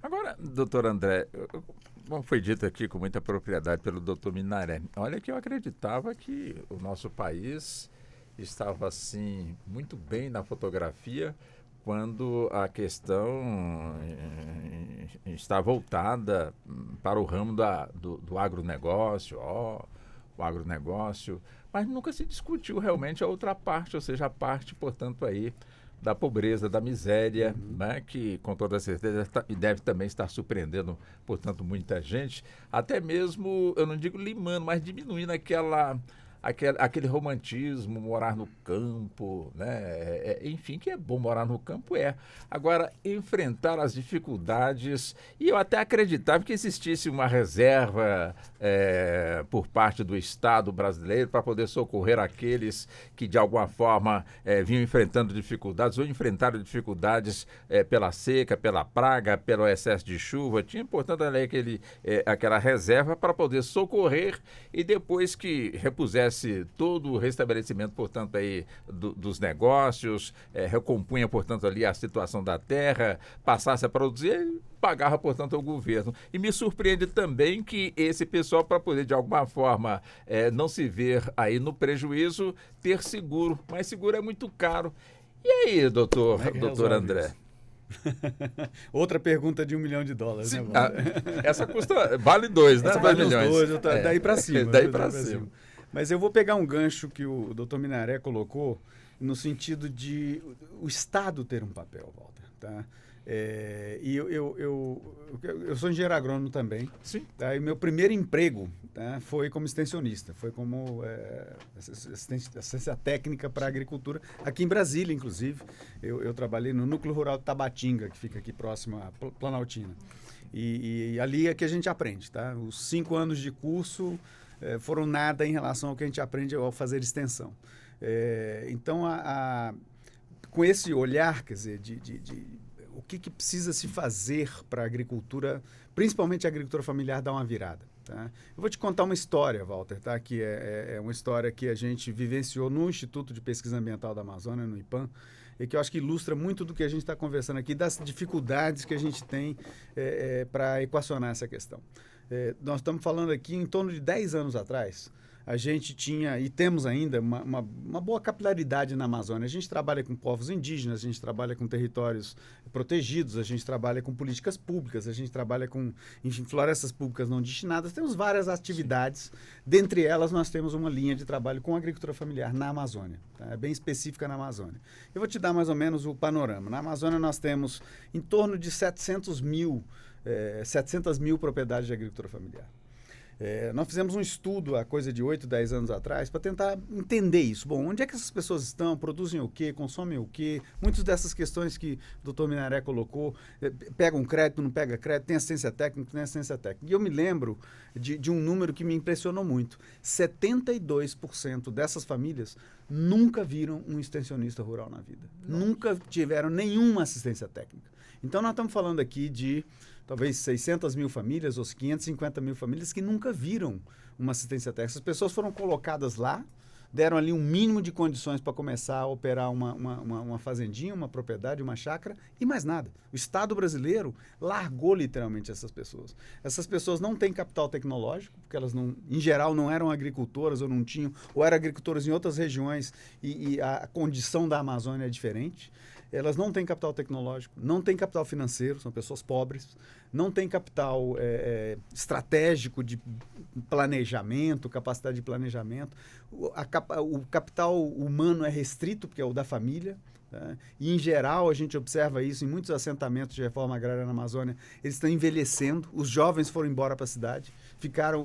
Agora, doutor André, como foi dito aqui com muita propriedade pelo doutor Minaré, olha que eu acreditava que o nosso país estava, assim, muito bem na fotografia quando a questão está voltada para o ramo do agronegócio, o agronegócio, mas nunca se discutiu realmente a outra parte, ou seja, a parte, portanto, aí da pobreza, da miséria, né, que com toda certeza deve também estar surpreendendo, portanto, muita gente, até mesmo, eu não digo limando, mas diminuindo aquele romantismo, morar no campo, né? Enfim, que é bom morar no campo, Agora, enfrentar as dificuldades, e eu até acreditava que existisse uma reserva por parte do Estado brasileiro para poder socorrer aqueles que, de alguma forma, vinham enfrentando dificuldades ou enfrentaram dificuldades pela seca, pela praga, pelo excesso de chuva. Tinha, portanto, ali aquela reserva para poder socorrer e depois que repusesse todo o restabelecimento, portanto, aí dos negócios, recompunha, portanto, ali a situação da terra, passasse a produzir e pagava, portanto, ao governo. E me surpreende também que esse pessoal, para poder, de alguma forma, não se ver aí no prejuízo, ter seguro. Mas seguro é muito caro. E aí, doutor André? Outra pergunta de $1 milhão, Sim, né? Essa vale 2, né? Essa vale 2 milhões. Daí para cima. Daí para cima. Mas eu vou pegar um gancho que o doutor Minaré colocou no sentido de o Estado ter um papel, Walter. Tá? E eu sou engenheiro agrônomo também. Sim. Tá? E meu primeiro emprego, tá, foi como extensionista, foi como assistência técnica para a agricultura, aqui em Brasília, inclusive. Eu trabalhei no Núcleo Rural de Tabatinga, que fica aqui próximo à Planaltina. E ali é que a gente aprende. Tá? Os 5 anos de curso foram nada em relação ao que a gente aprende ao fazer extensão. Então, com esse olhar, quer dizer, o que precisa se fazer para a agricultura, principalmente a agricultura familiar, dar uma virada. Tá? Eu vou te contar uma história, Walter, tá? Que é uma história que a gente vivenciou no Instituto de Pesquisa Ambiental da Amazônia, no IPAM, e que eu acho que ilustra muito do que a gente está conversando aqui, das dificuldades que a gente tem para equacionar essa questão. Nós estamos falando aqui em torno de 10 anos atrás, a gente tinha e temos ainda uma boa capilaridade na Amazônia. A gente trabalha com povos indígenas, a gente trabalha com territórios protegidos, a gente trabalha com políticas públicas, a gente trabalha com, enfim, florestas públicas não destinadas. Temos várias atividades, dentre elas nós temos uma linha de trabalho com agricultura familiar na Amazônia, tá? É bem específica na Amazônia. Eu vou te dar mais ou menos o panorama. Na Amazônia nós temos em torno de 700 mil propriedades de agricultura familiar. Nós fizemos um estudo há coisa de 8, 10 anos atrás para tentar entender isso. Bom, onde é que essas pessoas estão? Produzem o quê? Consomem o quê? Muitas dessas questões que o doutor Minaré colocou, pegam crédito, não pega crédito, tem assistência técnica, não tem assistência técnica. E eu me lembro de um número que me impressionou muito. 72% dessas famílias nunca viram um extensionista rural na vida. Nunca tiveram nenhuma assistência técnica. Então, nós estamos falando aqui de talvez 600 mil famílias ou 550 mil famílias que nunca viram uma assistência técnica. Essas pessoas foram colocadas lá, deram ali um mínimo de condições para começar a operar uma fazendinha, uma propriedade, uma chácara e mais nada. O Estado brasileiro largou literalmente essas pessoas. Essas pessoas não têm capital tecnológico, porque elas, em geral, não eram agricultoras ou não tinham, ou eram agricultoras em outras regiões e a condição da Amazônia é diferente. Elas não têm capital tecnológico, não têm capital financeiro, são pessoas pobres, não têm capital estratégico de planejamento, capacidade de planejamento. O capital humano é restrito, porque é o da família. Tá? E, em geral, a gente observa isso em muitos assentamentos de reforma agrária na Amazônia. Eles estão envelhecendo, os jovens foram embora para a cidade,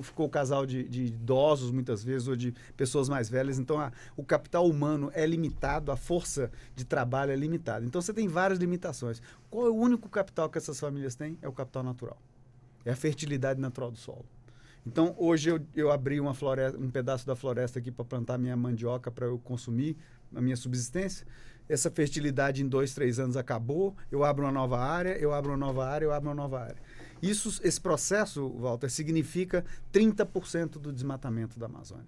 ficou o casal de idosos, muitas vezes, ou de pessoas mais velhas. Então, o capital humano é limitado, a força de trabalho é limitada. Então, você tem várias limitações. Qual é o único capital que essas famílias têm? É o capital natural. É a fertilidade natural do solo. Então, hoje eu abri um pedaço da floresta aqui para plantar minha mandioca para eu consumir a minha subsistência. Essa fertilidade em 2, 3 anos acabou, eu abro uma nova área, eu abro uma nova área, eu abro uma nova área. Esse processo, Walter, significa 30% do desmatamento da Amazônia.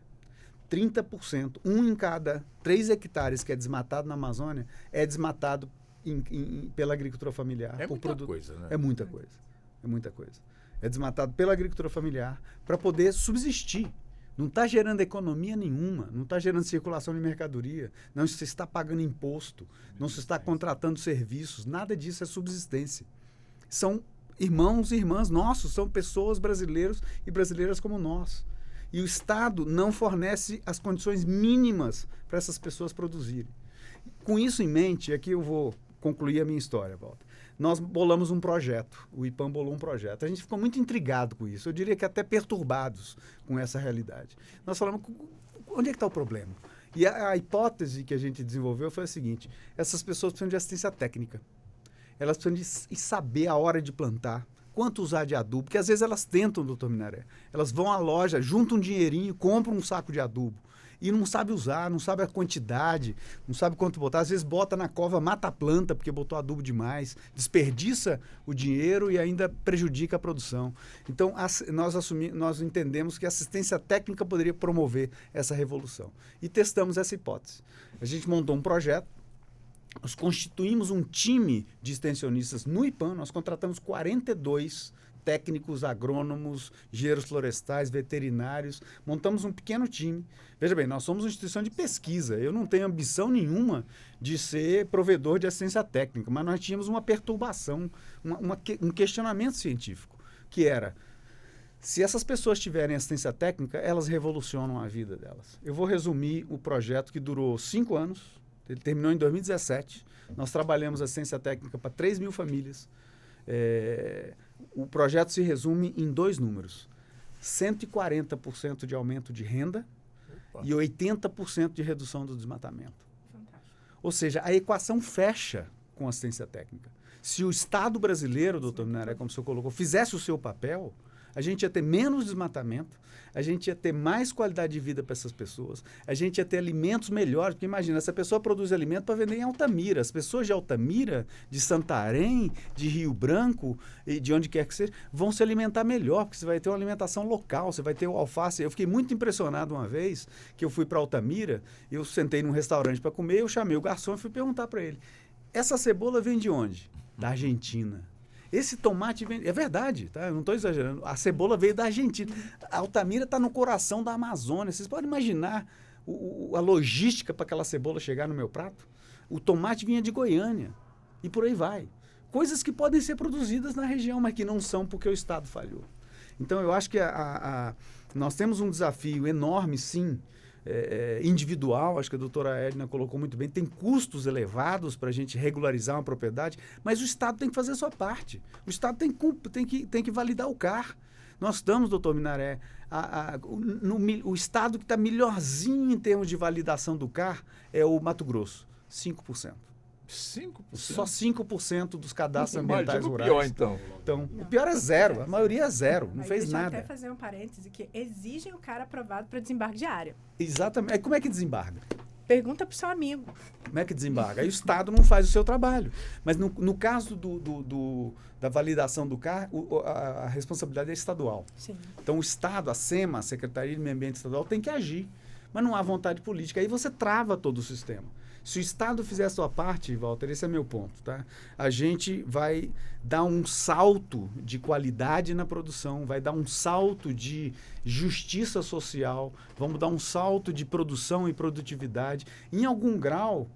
30%, 1 em cada 3 hectares que é desmatado na Amazônia é desmatado pela agricultura familiar. É muita coisa, né? É muita coisa. É muita coisa. É desmatado pela agricultura familiar para poder subsistir. Não está gerando economia nenhuma, não está gerando circulação de mercadoria, não se está pagando imposto, não se está contratando serviços, nada disso é subsistência. São irmãos e irmãs nossos, são pessoas brasileiros e brasileiras como nós. E o Estado não fornece as condições mínimas para essas pessoas produzirem. Com isso em mente, aqui eu vou concluir a minha história, Walter. Nós bolamos um projeto, o IPAM bolou um projeto. A gente ficou muito intrigado com isso, eu diria que até perturbados com essa realidade. Nós falamos, onde é que está o problema? E a hipótese que a gente desenvolveu foi a seguinte: essas pessoas precisam de assistência técnica. Elas precisam de saber a hora de plantar, quanto usar de adubo, porque às vezes elas tentam, doutor Minaré. Elas vão à loja, juntam um dinheirinho, compram um saco de adubo. E não sabe usar, não sabe a quantidade, não sabe quanto botar. Às vezes bota na cova, mata a planta porque botou adubo demais, desperdiça o dinheiro e ainda prejudica a produção. Então, nós entendemos que a assistência técnica poderia promover essa revolução. E testamos essa hipótese. A gente montou um projeto, nós constituímos um time de extensionistas no IPAM, nós contratamos 42 técnicos, agrônomos, engenheiros florestais, veterinários, montamos um pequeno time. Veja bem, nós somos uma instituição de pesquisa, eu não tenho ambição nenhuma de ser provedor de assistência técnica, mas nós tínhamos uma perturbação, um questionamento científico, que era, se essas pessoas tiverem assistência técnica, elas revolucionam a vida delas. Eu vou resumir o projeto que durou 5 anos, ele terminou em 2017, nós trabalhamos assistência técnica para 3 mil famílias. O projeto se resume em 2 números: 140% de aumento de renda e 80% de redução do desmatamento. Fantástico. Ou seja, a equação fecha com assistência técnica. Se o Estado brasileiro, doutor Minaré, como o senhor colocou, fizesse o seu papel, a gente ia ter menos desmatamento, a gente ia ter mais qualidade de vida para essas pessoas, a gente ia ter alimentos melhores, porque imagina, essa pessoa produz alimento para vender em Altamira, as pessoas de Altamira, de Santarém, de Rio Branco, e de onde quer que seja, vão se alimentar melhor, porque você vai ter uma alimentação local, você vai ter o alface. Eu fiquei muito impressionado uma vez que eu fui para Altamira, eu sentei num restaurante para comer, eu chamei o garçom e fui perguntar para ele, essa cebola vem de onde? Da Argentina. Esse tomate vem... É verdade, tá? Eu não estou exagerando. A cebola veio da Argentina. A Altamira está no coração da Amazônia. Vocês podem imaginar a logística para aquela cebola chegar no meu prato? O tomate vinha de Goiânia. E por aí vai. Coisas que podem ser produzidas na região, mas que não são porque o Estado falhou. Então, eu acho que nós temos um desafio enorme, sim, individual, acho que a doutora Edna colocou muito bem, tem custos elevados para a gente regularizar uma propriedade, mas o Estado tem que fazer a sua parte. O Estado tem que validar o CAR. Nós estamos, doutor Minaré, o Estado que está melhorzinho em termos de validação do CAR é o Mato Grosso, 5%. 5%? Só 5% dos cadastros ambientais rurais. Pior, então. O pior é zero, a maioria é zero, não fez nada. Deixa eu até fazer um parêntese, que exigem o cara aprovado para desembarque de área. Exatamente. Como é que desembarga? Pergunta para o seu amigo. Como é que desembarga? Aí o Estado não faz o seu trabalho. Mas no caso da validação do CAR, a responsabilidade é estadual. Sim. Então o Estado, a SEMA, a Secretaria de Meio Ambiente Estadual, tem que agir. Mas não há vontade política. Aí você trava todo o sistema. Se o Estado fizer a sua parte, Walter, esse é meu ponto, tá? A gente vai dar um salto de qualidade na produção, vai dar um salto de justiça social, vamos dar um salto de produção e produtividade. Em algum grau,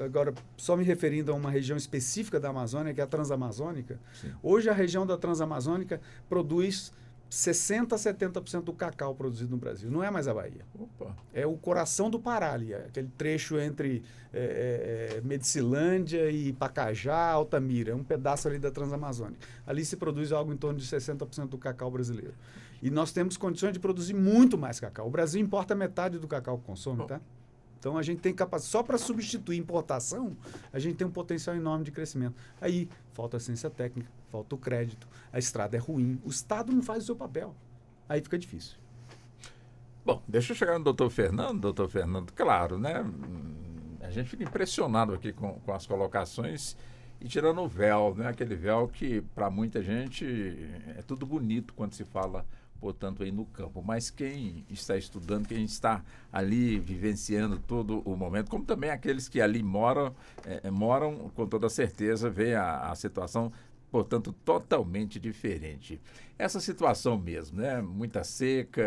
agora só me referindo a uma região específica da Amazônia, que é a Transamazônica, sim. Hoje a região da Transamazônica produz 60% a 70% do cacau produzido no Brasil. Não é mais a Bahia. Opa. É o coração do Pará ali, aquele trecho entre Medicilândia e Pacajá, Altamira. É um pedaço ali da Transamazônica. Ali se produz algo em torno de 60% do cacau brasileiro. E nós temos condições de produzir muito mais cacau. O Brasil importa metade do cacau que consome, tá? Então, a gente tem capacidade... Só para substituir importação, a gente tem um potencial enorme de crescimento. Aí, falta a ciência técnica, falta o crédito, a estrada é ruim, o Estado não faz o seu papel. Aí fica difícil. Bom, deixa eu chegar no doutor Fernando. Doutor Fernando, claro, né? A gente fica impressionado aqui com as colocações e tirando o véu, né? Aquele véu que para muita gente é tudo bonito quando se fala, portanto, aí no campo. Mas quem está estudando, quem está ali vivenciando todo o momento, como também aqueles que ali moram, moram com toda certeza, vê a situação, portanto, totalmente diferente. Essa situação mesmo, né? Muita seca,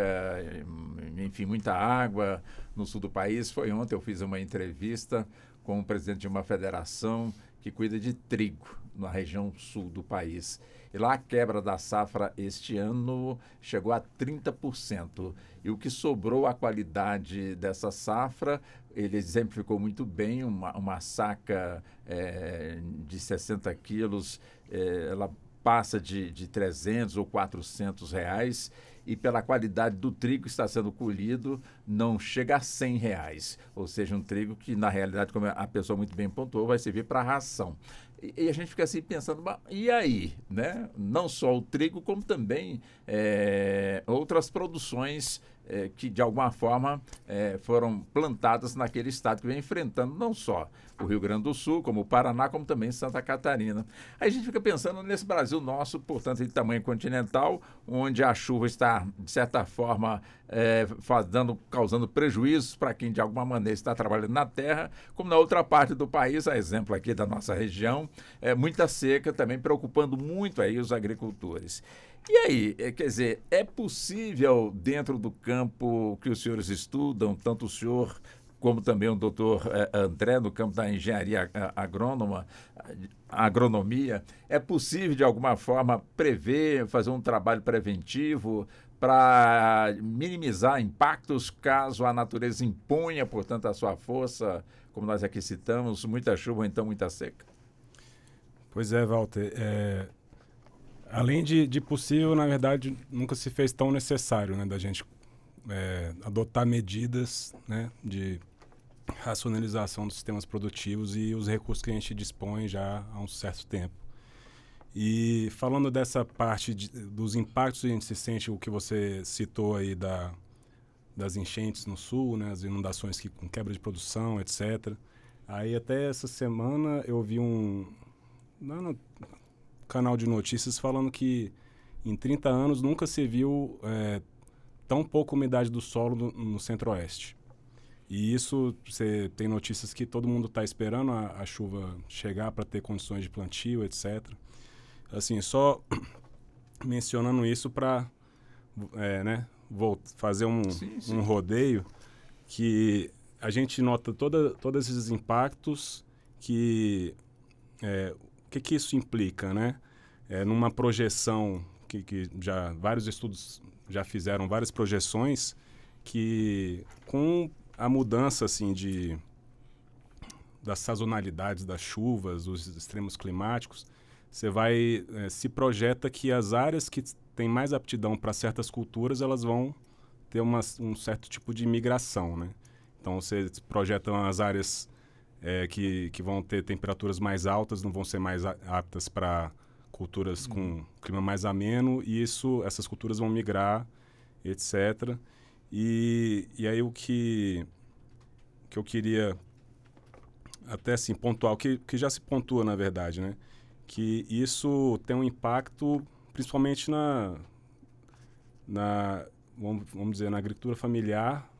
enfim, muita água no sul do país. Foi ontem eu fiz uma entrevista com o presidente de uma federação que cuida de trigo na região sul do país. E lá a quebra da safra este ano chegou a 30%. E o que sobrou, a qualidade dessa safra, ele exemplificou muito bem, uma saca de 60 quilos, ela passa de 300 ou 400 reais, e pela qualidade do trigo que está sendo colhido, não chega a 100 reais. Ou seja, um trigo que, na realidade, como a pessoa muito bem pontuou, vai servir para ração. E a gente fica assim pensando, e aí? Né? Não só o trigo, como também outras produções que, de alguma forma, foram plantadas naquele estado que vem enfrentando não só o Rio Grande do Sul, como o Paraná, como também Santa Catarina. Aí a gente fica pensando nesse Brasil nosso, portanto, de tamanho continental, onde a chuva está, de certa forma, causando prejuízos para quem, de alguma maneira, está trabalhando na terra, como na outra parte do país, a exemplo aqui da nossa região, muita seca também preocupando muito aí os agricultores. E aí, quer dizer, é possível, dentro do campo que os senhores estudam, tanto o senhor como também o doutor André, no campo da engenharia agronomia, é possível, de alguma forma, prever, fazer um trabalho preventivo para minimizar impactos caso a natureza imponha, portanto, a sua força, como nós aqui citamos, muita chuva ou então muita seca? Pois é, Walter. Além de possível, na verdade, nunca se fez tão necessário, né, da gente adotar medidas, né, de racionalização dos sistemas produtivos e os recursos que a gente dispõe já há um certo tempo. E falando dessa parte dos impactos que a gente se sente, o que você citou aí das enchentes no sul, né, as inundações com quebra de produção, etc. Aí até essa semana eu vi no canal de notícias falando que em 30 anos nunca se viu tão pouca umidade do solo no centro-oeste. E isso, você tem notícias que todo mundo está esperando a chuva chegar para ter condições de plantio, etc. Assim, só mencionando isso para fazer um rodeio, que a gente nota todos esses impactos que... o que isso implica, né? Numa projeção que já vários estudos já fizeram várias projeções, que com a mudança assim das sazonalidades das chuvas, os extremos climáticos, se projeta que as áreas que têm mais aptidão para certas culturas, elas vão ter um certo tipo de migração, né? Então, você projeta as áreas que vão ter temperaturas mais altas, não vão ser mais aptas para culturas com clima mais ameno, e essas culturas vão migrar, etc. E aí o que eu queria até assim pontuar, que já se pontua na verdade, né? Que isso tem um impacto principalmente vamos dizer, na agricultura familiar,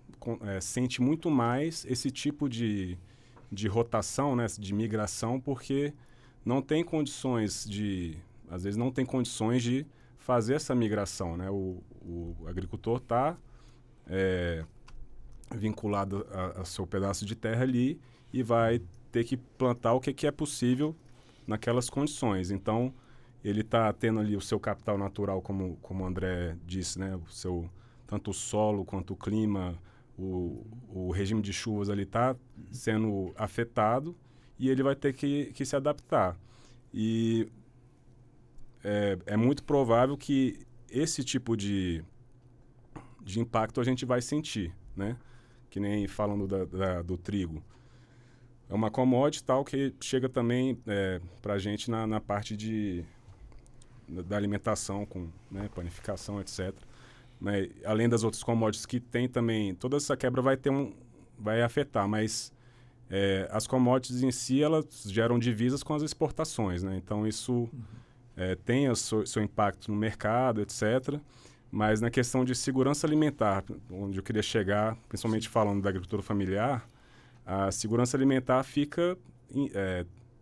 sente muito mais esse tipo de rotação, né, de migração, porque não tem condições às vezes não tem condições de fazer essa migração, né? O agricultor está vinculado a seu pedaço de terra ali e vai ter que plantar o que é possível naquelas condições. Então, ele está tendo ali o seu capital natural, como o André disse, né? Tanto o solo quanto o clima, o regime de chuvas ali está sendo afetado e ele vai ter que se adaptar. E é muito provável que esse tipo de impacto a gente vai sentir, né? Que nem falando do trigo. É uma commodity tal que chega também para a gente na parte da alimentação, com, né, panificação, etc. Mas, além das outras commodities que tem também, toda essa quebra vai afetar, mas as commodities em si, elas geram divisas com as exportações, né? Então, isso tem o seu impacto no mercado, etc., mas na questão de segurança alimentar, onde eu queria chegar, principalmente falando da agricultura familiar, a segurança alimentar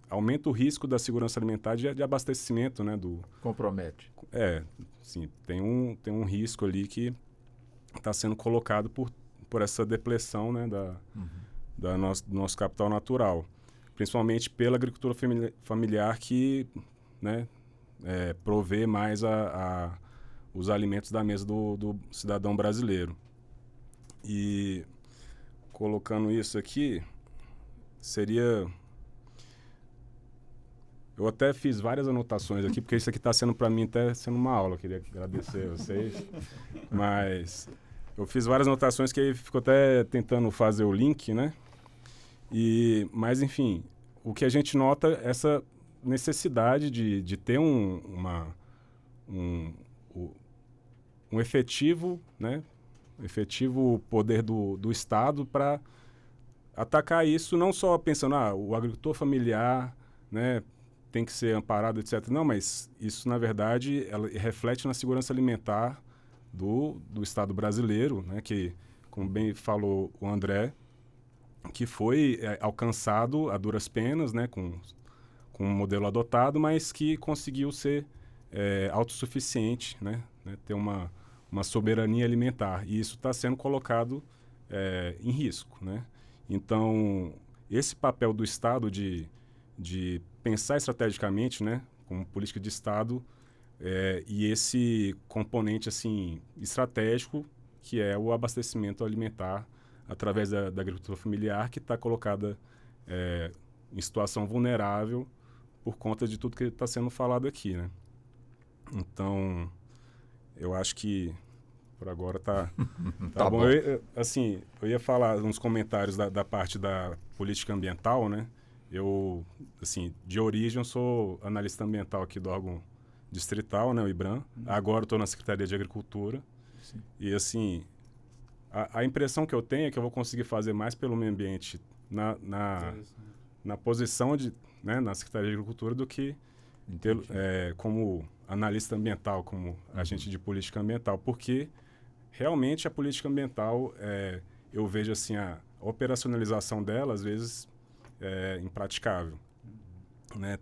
aumenta o risco da segurança alimentar de abastecimento, né? Compromete. Sim, tem um risco ali que está sendo colocado por essa depressão, né? Do nosso capital natural. Principalmente pela agricultura familiar que, né? Provê mais os alimentos da mesa do cidadão brasileiro. E colocando isso aqui, seria... Eu até fiz várias anotações aqui, porque isso aqui está sendo para mim até sendo uma aula. Eu queria agradecer a vocês. Mas eu fiz várias anotações que aí ficou até tentando fazer o link, né? Mas, enfim, o que a gente nota é essa necessidade de ter um efetivo, né? Efetivo poder do Estado para atacar isso, não só pensando, o agricultor familiar, né? Tem que ser amparado, etc. Não, mas isso, na verdade, ela reflete na segurança alimentar do Estado brasileiro, né? Que, como bem falou o André, que foi alcançado a duras penas, né? Com um modelo adotado, mas que conseguiu ser autossuficiente, né? Ter uma soberania alimentar. E isso está sendo colocado em risco, né? Então, esse papel do Estado de pensar estrategicamente, né, como política de Estado, e esse componente assim estratégico que é o abastecimento alimentar através da agricultura familiar, que está colocada em situação vulnerável por conta de tudo que está sendo falado aqui, né? Então, eu acho que por agora tá bom. Eu ia falar uns comentários da parte da política ambiental, né? Eu, assim, de origem, eu sou analista ambiental aqui do órgão distrital, né, o IBRAM. Agora estou na Secretaria de Agricultura. Sim. E, assim, a impressão que eu tenho é que eu vou conseguir fazer mais pelo meio ambiente na posição na Secretaria de Agricultura do que como analista ambiental, como agente de política ambiental. Porque, realmente, a política ambiental, eu vejo, assim, a operacionalização dela, às vezes, impraticável, né?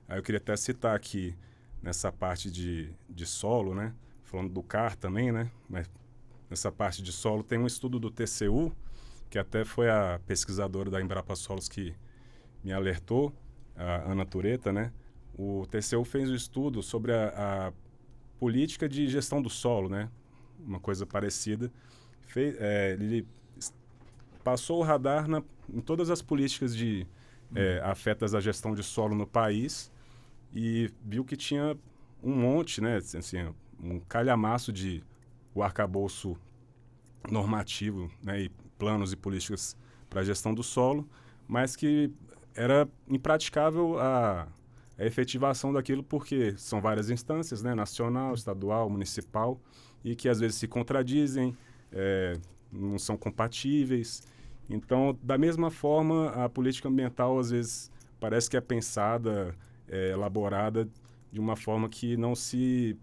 Aí eu queria até citar aqui nessa parte de solo, né? Falando do CAR também, né? Mas nessa parte de solo tem um estudo do TCU, que até foi a pesquisadora da Embrapa Solos que me alertou, a Ana Tureta, né? O TCU fez um estudo sobre a política de gestão do solo, né? Uma coisa parecida. Ele passou o radar em todas as políticas afetas à gestão de solo no país e viu que tinha um monte, né, assim, um calhamaço de o arcabouço normativo, né, e planos e políticas para a gestão do solo, mas que era impraticável a efetivação daquilo porque são várias instâncias, né, nacional, estadual, municipal, e que às vezes se contradizem, não são compatíveis. Então, da mesma forma, a política ambiental, às vezes, parece que é pensada, elaborada de uma forma que não se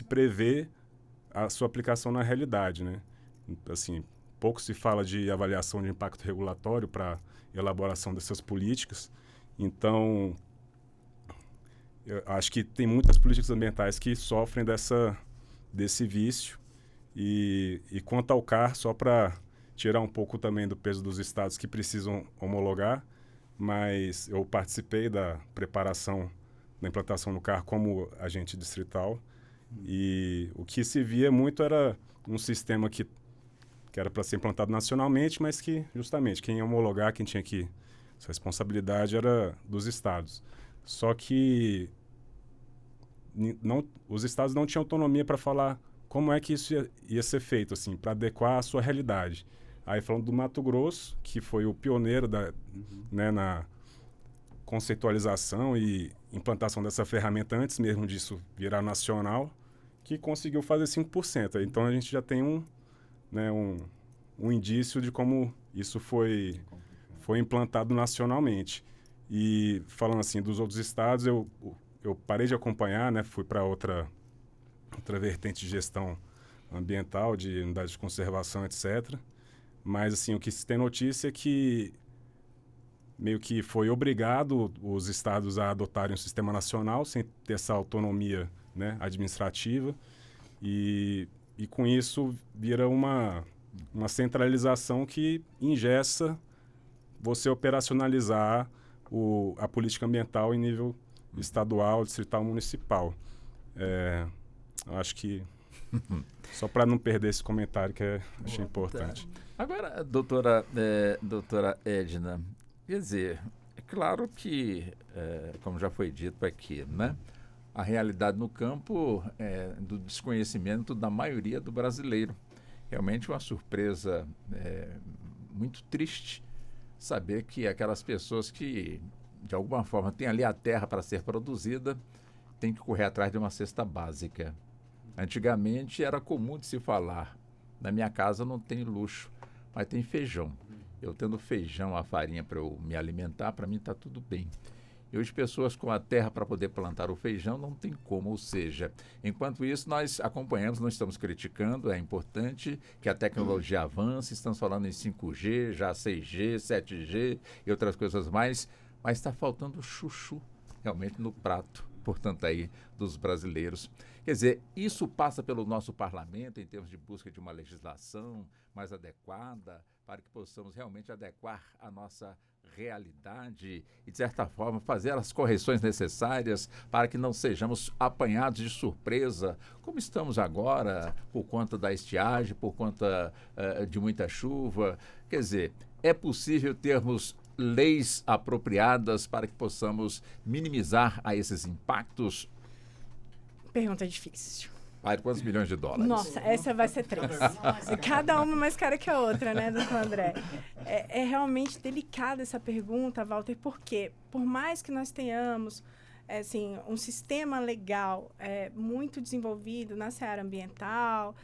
prevê a sua aplicação na realidade, né? Assim, pouco se fala de avaliação de impacto regulatório para elaboração dessas políticas. Então, eu acho que tem muitas políticas ambientais que sofrem desse vício. E quanto ao CAR, só para tirar um pouco também do peso dos estados que precisam homologar, mas eu participei da preparação da implantação no CAR como agente distrital e o que se via muito era um sistema que era para ser implantado nacionalmente, mas que justamente quem ia homologar, quem tinha que... Essa responsabilidade era dos estados. Só que os estados não tinham autonomia para falar como é que isso ia ser feito, assim, para adequar à sua realidade. Aí falando do Mato Grosso, que foi o pioneiro né, na conceitualização e implantação dessa ferramenta antes mesmo disso virar nacional, que conseguiu fazer 5%. Então a gente já tem um indício de como isso foi foi implantado nacionalmente. E falando assim dos outros estados, eu parei de acompanhar, né? Fui para outra vertente de gestão ambiental, de unidade de conservação, etc. Mas assim, o que se tem notícia é que meio que foi obrigado os estados a adotarem um sistema nacional sem ter essa autonomia, né, administrativa. E com isso vira uma centralização que engessa você operacionalizar a política ambiental em nível estadual, distrital, municipal. Eu acho que só para não perder esse comentário que achei importante. Agora, doutora Edna, quer dizer, é claro que, como já foi dito aqui, né, a realidade no campo é do desconhecimento da maioria do brasileiro. Realmente uma surpresa muito triste saber que aquelas pessoas que, de alguma forma, têm ali a terra para ser produzida, têm que correr atrás de uma cesta básica. Antigamente era comum de se falar, na minha casa não tem luxo, mas tem feijão. Eu tendo feijão, a farinha para eu me alimentar, para mim está tudo bem. E hoje pessoas com a terra para poder plantar o feijão não tem como, ou seja, enquanto isso nós acompanhamos, não estamos criticando, é importante que a tecnologia avance, estamos falando em 5G, já 6G, 7G e outras coisas mais, mas está faltando chuchu realmente no prato, portanto aí, dos brasileiros. Quer dizer, isso passa pelo nosso parlamento em termos de busca de uma legislação mais adequada para que possamos realmente adequar a nossa realidade e, de certa forma, fazer as correções necessárias para que não sejamos apanhados de surpresa, como estamos agora, por conta da estiagem, por conta de muita chuva. Quer dizer, é possível termos leis apropriadas para que possamos minimizar a esses impactos? Pergunta difícil. Vai, quantos milhões de dólares? Nossa, essa vai ser 3. Cada uma mais cara que a outra, né, doutor André? É realmente delicada essa pergunta, Walter, porque por mais que nós tenhamos assim, um sistema legal muito desenvolvido na seara ambiental,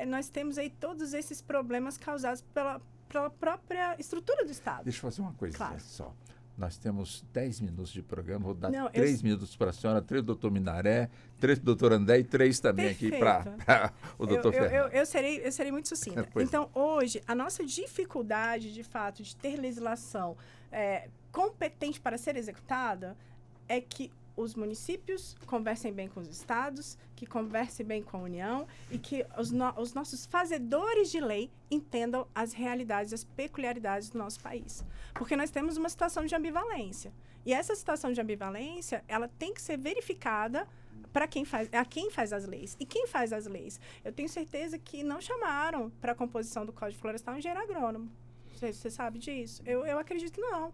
nós temos aí todos esses problemas causados pela própria estrutura do Estado. Deixa eu fazer uma coisa só. Nós temos 10 minutos de programa, vou dar 3 minutos para a senhora, 3 do doutor Minaré, 3 do doutor André e 3 também aqui para o doutor Fernando. Eu serei muito sucinta. Então, hoje, a nossa dificuldade, de fato, de ter legislação competente para ser executada é que os municípios conversem bem com os estados, que conversem bem com a União e que os nossos fazedores de lei entendam as realidades, as peculiaridades do nosso país. Porque nós temos uma situação de ambivalência. E essa situação de ambivalência, ela tem que ser verificada para quem faz as leis. E quem faz as leis? Eu tenho certeza que não chamaram para a composição do Código Florestal um engenheiro agrônomo. Você sabe disso? Eu acredito que não.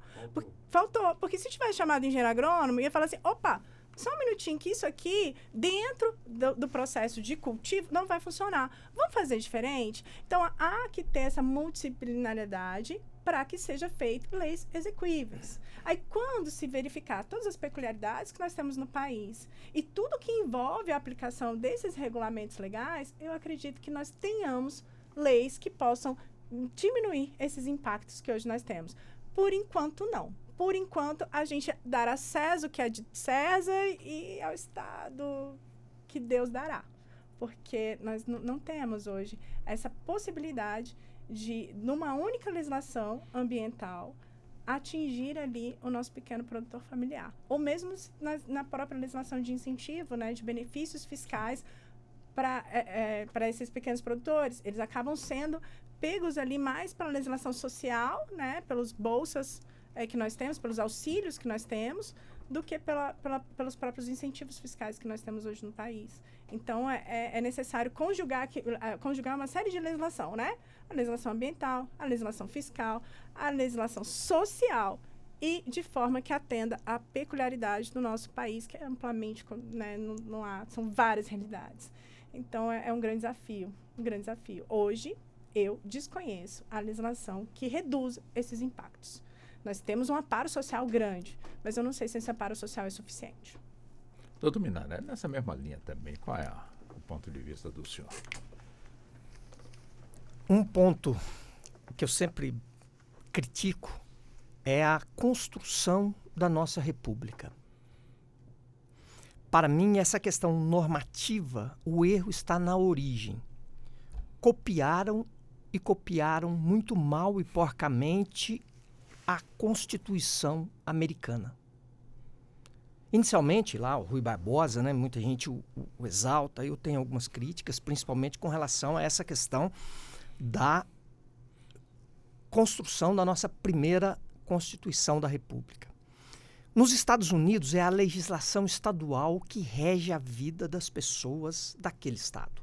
Faltou. Porque se tivesse chamado engenheiro agrônomo, ia falar assim, opa, só um minutinho que isso aqui, dentro do processo de cultivo, não vai funcionar. Vamos fazer diferente? Então, há que ter essa multidisciplinariedade para que seja feito leis execuíveis. Aí, quando se verificar todas as peculiaridades que nós temos no país e tudo que envolve a aplicação desses regulamentos legais, eu acredito que nós tenhamos leis que possam diminuir esses impactos que hoje nós temos. Por enquanto, não. Por enquanto, a gente dará a César o que é de César e ao Estado que Deus dará. Porque nós não temos hoje essa possibilidade de, numa única legislação ambiental, atingir ali o nosso pequeno produtor familiar. Ou mesmo na própria legislação de incentivo, né, de benefícios fiscais para esses pequenos produtores. Eles acabam sendo pegos ali mais pela legislação social, né, pelos bolsas que nós temos, pelos auxílios que nós temos, do que pelos próprios incentivos fiscais que nós temos hoje no país. Então, é necessário conjugar uma série de legislação, né? A legislação ambiental, a legislação fiscal, a legislação social, e de forma que atenda à peculiaridade do nosso país, que é amplamente, né, não há, são várias realidades. Então, é um grande desafio, Hoje, eu desconheço a legislação que reduz esses impactos. Nós temos um amparo social grande, mas eu não sei se esse amparo social é suficiente. Doutor Minaré, nessa mesma linha também, qual é o ponto de vista do senhor? Um ponto que eu sempre critico é a construção da nossa república. Para mim, essa questão normativa, o erro está na origem. Copiaram muito mal e porcamente a Constituição americana. Inicialmente, lá, o Rui Barbosa, né, muita gente o exalta, eu tenho algumas críticas, principalmente com relação a essa questão da construção da nossa primeira Constituição da República. Nos Estados Unidos, é a legislação estadual que rege a vida das pessoas daquele estado.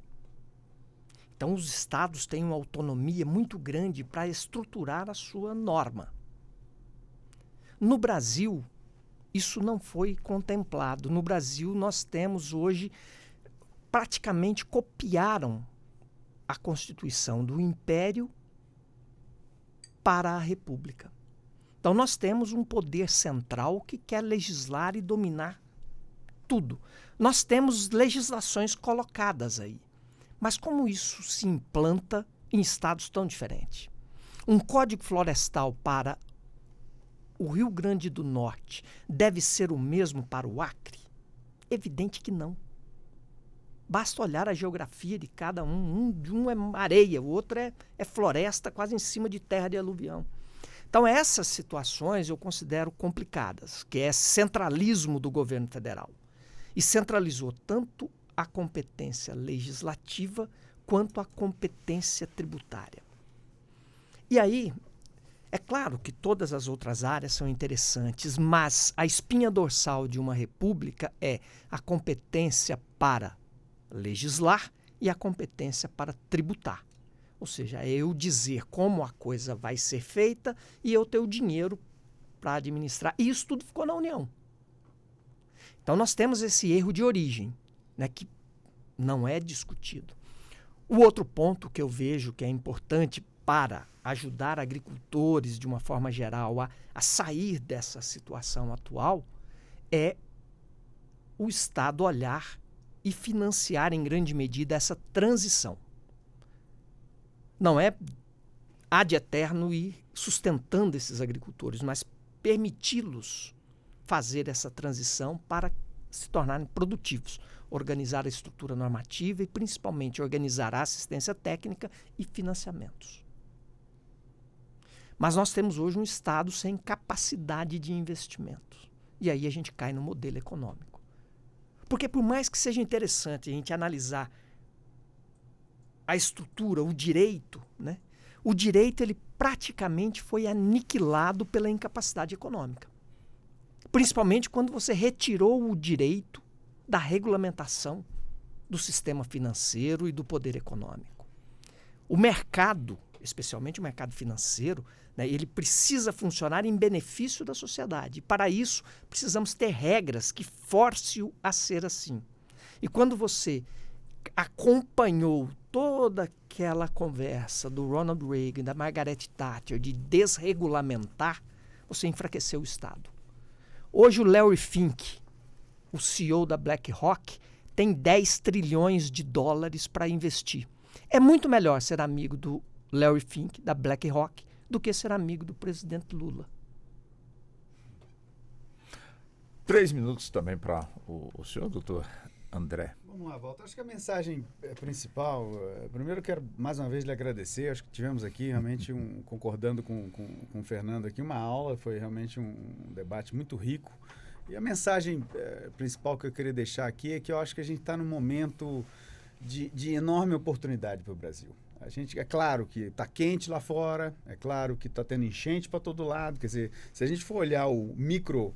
Então, os estados têm uma autonomia muito grande para estruturar a sua norma. No Brasil, isso não foi contemplado. No Brasil, nós temos hoje, praticamente copiaram a Constituição do Império para a República. Então, nós temos um poder central que quer legislar e dominar tudo. Nós temos legislações colocadas aí. Mas como isso se implanta em estados tão diferentes? Um código florestal para o Rio Grande do Norte deve ser o mesmo para o Acre? Evidente que não. Basta olhar a geografia de cada um. Um é areia, o outro é floresta quase em cima de terra de aluvião. Então, essas situações eu considero complicadas, que é centralismo do governo federal. E centralizou tanto a competência legislativa quanto a competência tributária. E aí, é claro que todas as outras áreas são interessantes, mas a espinha dorsal de uma república é a competência para legislar e a competência para tributar. Ou seja, é eu dizer como a coisa vai ser feita e eu ter o dinheiro para administrar. E isso tudo ficou na União. Então, nós temos esse erro de origem, né, que não é discutido. O outro ponto que eu vejo que é importante para ajudar agricultores, de uma forma geral, a sair dessa situação atual, é o Estado olhar e financiar em grande medida essa transição. Não é ad eterno ir sustentando esses agricultores, mas permiti-los fazer essa transição para se tornarem produtivos, organizar a estrutura normativa e, principalmente, organizar a assistência técnica e financiamentos. Mas nós temos hoje um Estado sem capacidade de investimentos. E aí a gente cai no modelo econômico. Porque por mais que seja interessante a gente analisar a estrutura, o direito, né? O direito ele praticamente foi aniquilado pela incapacidade econômica. Principalmente quando você retirou o direito da regulamentação do sistema financeiro e do poder econômico. O mercado, especialmente o mercado financeiro, né, ele precisa funcionar em benefício da sociedade. E para isso, precisamos ter regras que forcem-o a ser assim. E quando você acompanhou toda aquela conversa do Ronald Reagan, da Margaret Thatcher, de desregulamentar, você enfraqueceu o Estado. Hoje o Larry Fink, o CEO da BlackRock, tem 10 trilhões de dólares para investir. É muito melhor ser amigo do Larry Fink, da BlackRock, do que ser amigo do presidente Lula. 3 minutos também para o senhor, doutor André. Vamos lá, Walter. Acho que a mensagem principal, primeiro eu quero mais uma vez lhe agradecer, acho que tivemos aqui realmente, concordando com o Fernando aqui, uma aula, foi realmente um debate muito rico. E a mensagem principal que eu queria deixar aqui é que eu acho que a gente está num momento de enorme oportunidade para o Brasil. A gente, é claro que está quente lá fora, é claro que está tendo enchente para todo lado, quer dizer, se a gente for olhar o microcosmo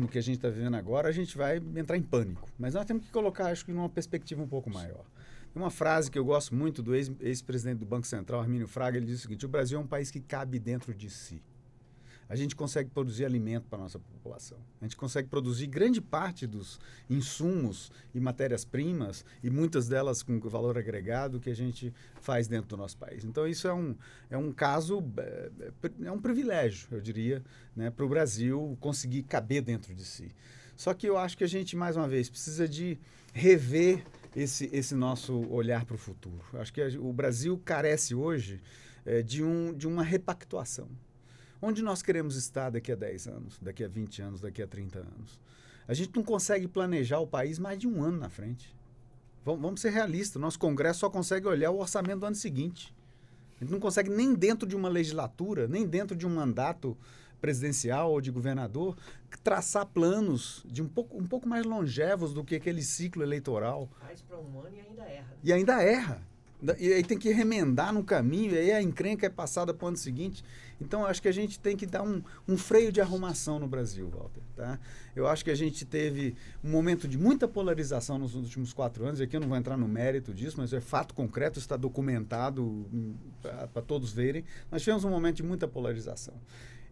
que a gente está vivendo agora, a gente vai entrar em pânico. Mas nós temos que colocar, acho que, numa perspectiva um pouco maior. Tem uma frase que eu gosto muito do ex-presidente do Banco Central, Armínio Fraga, ele diz o seguinte: o Brasil é um país que cabe dentro de si. A gente consegue produzir alimento para a nossa população. A gente consegue produzir grande parte dos insumos e matérias-primas, e muitas delas com valor agregado, que a gente faz dentro do nosso país. Então, isso é um caso, é um privilégio, eu diria, né, para o Brasil conseguir caber dentro de si. Só que eu acho que a gente, mais uma vez, precisa de rever esse nosso olhar para o futuro. Acho que o Brasil carece hoje de uma repactuação. Onde nós queremos estar daqui a 10 anos, daqui a 20 anos, daqui a 30 anos? A gente não consegue planejar o país mais de um ano na frente. Vamos ser realistas. Nosso Congresso só consegue olhar o orçamento do ano seguinte. A gente não consegue nem dentro de uma legislatura, nem dentro de um mandato presidencial ou de governador, traçar planos de um pouco mais longevos do que aquele ciclo eleitoral. Faz para um ano e ainda erra. E ainda erra. E aí tem que remendar no caminho, e aí a encrenca é passada para o ano seguinte. Então, acho que a gente tem que dar um freio de arrumação no Brasil, Walter. Tá? Eu acho que a gente teve um momento de muita polarização nos últimos 4 anos, e aqui eu não vou entrar no mérito disso, mas é fato concreto, está documentado para todos verem. Nós tivemos um momento de muita polarização.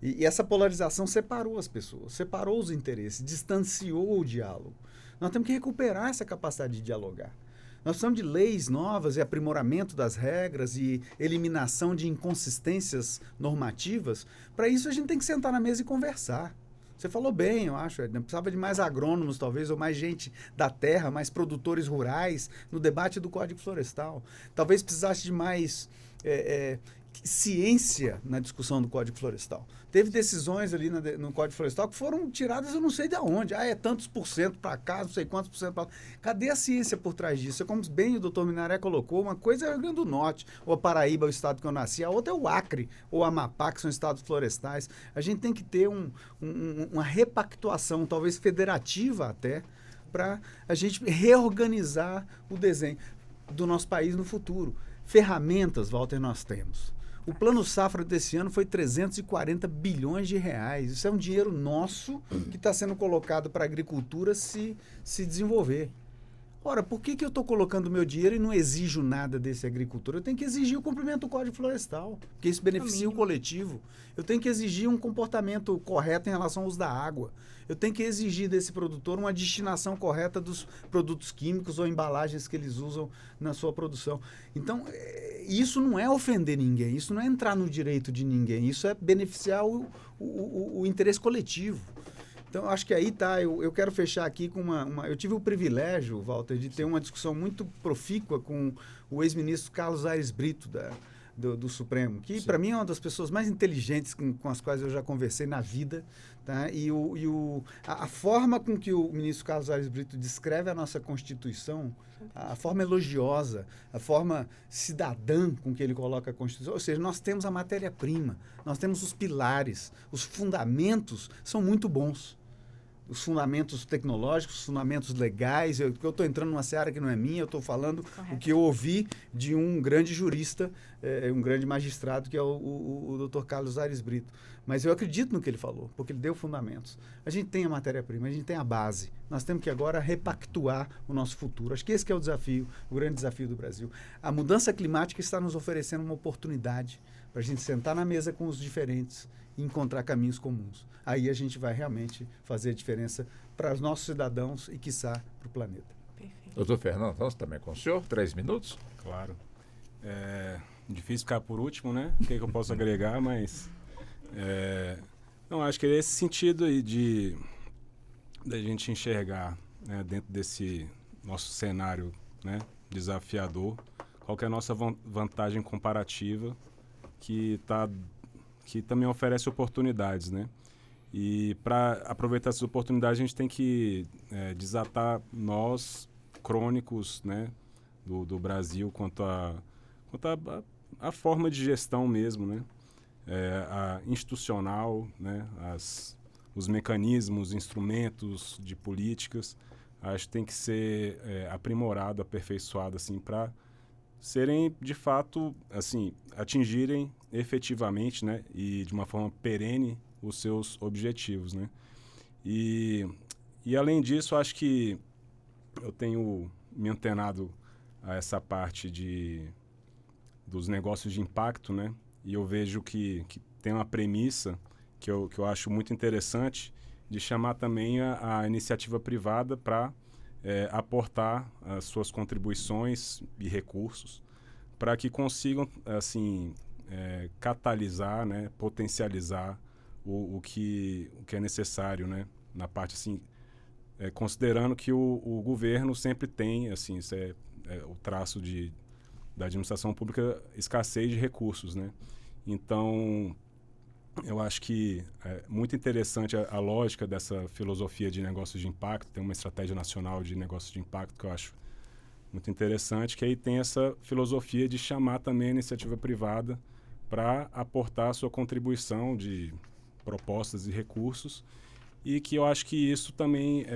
E essa polarização separou as pessoas, separou os interesses, distanciou o diálogo. Nós temos que recuperar essa capacidade de dialogar. Nós precisamos de leis novas e aprimoramento das regras e eliminação de inconsistências normativas. Para isso, a gente tem que sentar na mesa e conversar. Você falou bem, eu acho. Precisava de mais agrônomos, talvez, ou mais gente da terra, mais produtores rurais no debate do Código Florestal. Talvez precisasse de mais ciência na discussão do Código Florestal. Teve decisões ali no Código Florestal que foram tiradas eu não sei de onde. É tantos por cento para cá, não sei quantos por cento para lá. Cadê a ciência por trás disso? É como bem o doutor Minaré colocou, uma coisa é o Rio Grande do Norte, ou a Paraíba, o estado que eu nasci, a outra é o Acre, ou Amapá, que são estados florestais. A gente tem que ter uma repactuação, talvez federativa até, para a gente reorganizar o desenho do nosso país no futuro. Ferramentas, Walter, nós temos. O Plano Safra desse ano foi 340 bilhões de reais. Isso é um dinheiro nosso que está sendo colocado para a agricultura se desenvolver. Ora, por que eu estou colocando o meu dinheiro e não exijo nada desse agricultor? Eu tenho que exigir o cumprimento do Código Florestal, porque isso beneficia o coletivo. Eu tenho que exigir um comportamento correto em relação ao uso da água. Eu tenho que exigir desse produtor uma destinação correta dos produtos químicos ou embalagens que eles usam na sua produção. Então, isso não é ofender ninguém, isso não é entrar no direito de ninguém, isso é beneficiar o interesse coletivo. Então, acho que aí tá, eu quero fechar aqui com eu tive o privilégio, Walter, de ter uma discussão muito profícua com o ex-ministro Carlos Aires Brito, do Supremo, que para mim é uma das pessoas mais inteligentes com as quais eu já conversei na vida, tá? E a forma com que o ministro Carlos Aires Brito descreve a nossa Constituição, a forma elogiosa, a forma cidadã com que ele coloca a Constituição, ou seja, nós temos a matéria-prima, nós temos os pilares, os fundamentos são muito bons. Os fundamentos tecnológicos, os fundamentos legais. Eu estou entrando numa seara que não é minha, eu estou falando o que eu ouvi de um grande jurista, um grande magistrado, que é o doutor Carlos Aires Brito. Mas eu acredito no que ele falou, porque ele deu fundamentos. A gente tem a matéria-prima, a gente tem a base. Nós temos que agora repactuar o nosso futuro. Acho que esse que é o desafio, o grande desafio do Brasil. A mudança climática está nos oferecendo uma oportunidade para a gente sentar na mesa com os diferentes e encontrar caminhos comuns. Aí a gente vai realmente fazer a diferença para os nossos cidadãos e, quiçá, para o planeta. Perfeito. Doutor Fernando, nós também com o senhor, 3 minutos. Claro. Difícil ficar por último, né? O que eu posso agregar, mas... não, acho que é esse sentido aí da gente enxergar, né, dentro desse nosso cenário, né, desafiador, qual que é a nossa vantagem comparativa que também oferece oportunidades, né? E para aproveitar essas oportunidades, a gente tem que desatar nós, crônicos, né, do Brasil, quanto a forma de gestão mesmo, né? A institucional, né? Os mecanismos, instrumentos de políticas, acho que tem que ser aprimorado, aperfeiçoado, assim, para serem, de fato, assim, atingirem efetivamente, né, e de uma forma perene os seus objetivos, né? E além disso, acho que eu tenho me antenado a essa parte dos negócios de impacto, né? E eu vejo que tem uma premissa que eu acho muito interessante de chamar também a iniciativa privada para aportar as suas contribuições e recursos para que consigam, assim, catalisar, né, potencializar o que é necessário, né, na parte, assim, considerando que o governo sempre tem, assim, isso é o traço da administração pública, escassez de recursos, né. Então, eu acho que é muito interessante a lógica dessa filosofia de negócios de impacto. Tem uma estratégia nacional de negócios de impacto que eu acho muito interessante, que aí tem essa filosofia de chamar também a iniciativa privada para aportar a sua contribuição de propostas e recursos, e que eu acho que isso também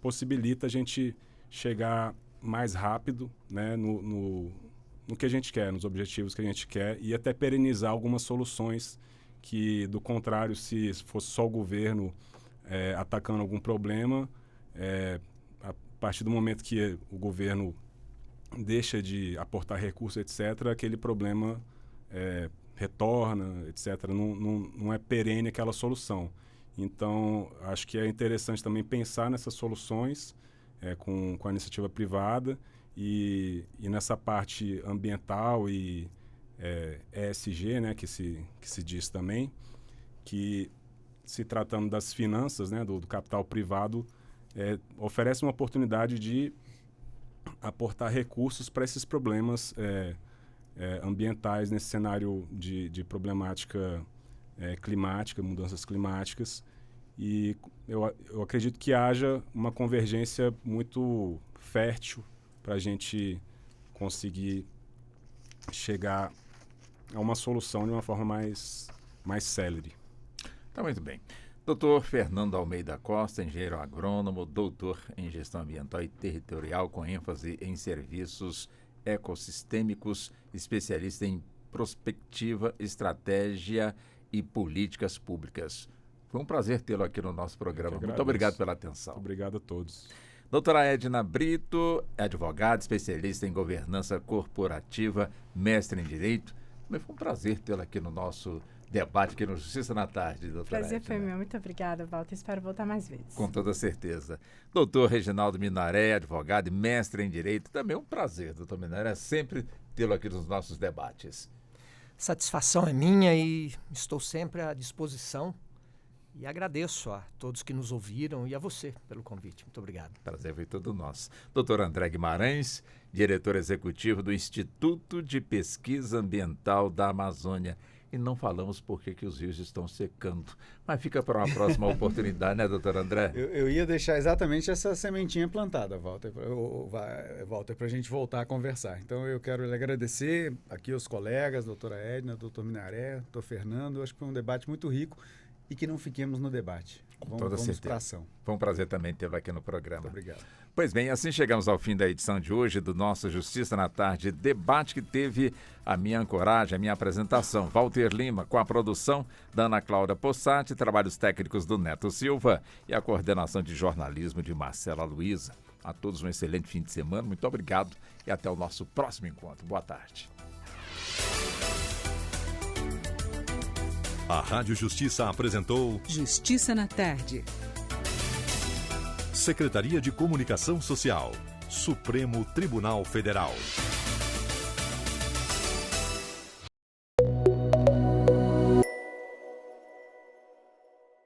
possibilita a gente chegar mais rápido, né, no que a gente quer, nos objetivos que a gente quer, e até perenizar algumas soluções que, do contrário, se fosse só o governo atacando algum problema, a partir do momento que o governo deixa de aportar recursos, etc., aquele problema retorna, etc. Não é perene aquela solução. Então, acho que é interessante também pensar nessas soluções com a iniciativa privada e nessa parte ambiental e ESG, né, que se diz também, que se tratando das finanças, né, do capital privado, oferece uma oportunidade de aportar recursos para esses problemas ambientais nesse cenário de problemática climática, mudanças climáticas. E eu acredito que haja uma convergência muito fértil para a gente conseguir chegar a uma solução de uma forma mais célere. Tá muito bem. Doutor Fernando Almeida Costa, engenheiro agrônomo, doutor em gestão ambiental e territorial, com ênfase em serviços ecossistêmicos, especialista em prospectiva, estratégia e políticas públicas. Foi um prazer tê-lo aqui no nosso programa. Muito obrigado pela atenção. Obrigado a todos. Doutora Edna Brito, advogada, especialista em governança corporativa, mestre em Direito. Foi um prazer tê-la aqui no nosso debate, aqui no Justiça na Tarde, doutora Prazer Edna. foi meu. Muito obrigada, Walter. Espero voltar mais vezes. Com toda certeza. Doutor Reginaldo Minaré, advogado e mestre em Direito. Também um prazer, doutor Minaré, sempre tê-lo aqui nos nossos debates. Satisfação é minha e estou sempre à disposição. E agradeço a todos que nos ouviram e a você pelo convite. Muito obrigado. Prazer foi todo nosso. Doutor André Guimarães, diretor executivo do Instituto de Pesquisa Ambiental da Amazônia. E não falamos por que os rios estão secando. Mas fica para uma próxima oportunidade, né, doutor André? Eu ia deixar exatamente essa sementinha plantada, Walter, para a gente voltar a conversar. Então, eu quero lhe agradecer aqui aos colegas, doutora Edna, doutor Minaré, doutor Fernando. Acho que foi um debate muito rico e que não fiquemos no debate. Vamos para a ação. Foi um prazer também tê-lo aqui no programa. Muito obrigado. Pois bem, assim chegamos ao fim da edição de hoje do nosso Justiça na Tarde debate, que teve a minha ancoragem, a minha apresentação, Walter Lima, com a produção da Ana Cláudia Possati, trabalhos técnicos do Neto Silva e a coordenação de jornalismo de Marcela Luiza. A todos um excelente fim de semana, muito obrigado e até o nosso próximo encontro. Boa tarde. A Rádio Justiça apresentou Justiça na Tarde. Secretaria de Comunicação Social, Supremo Tribunal Federal.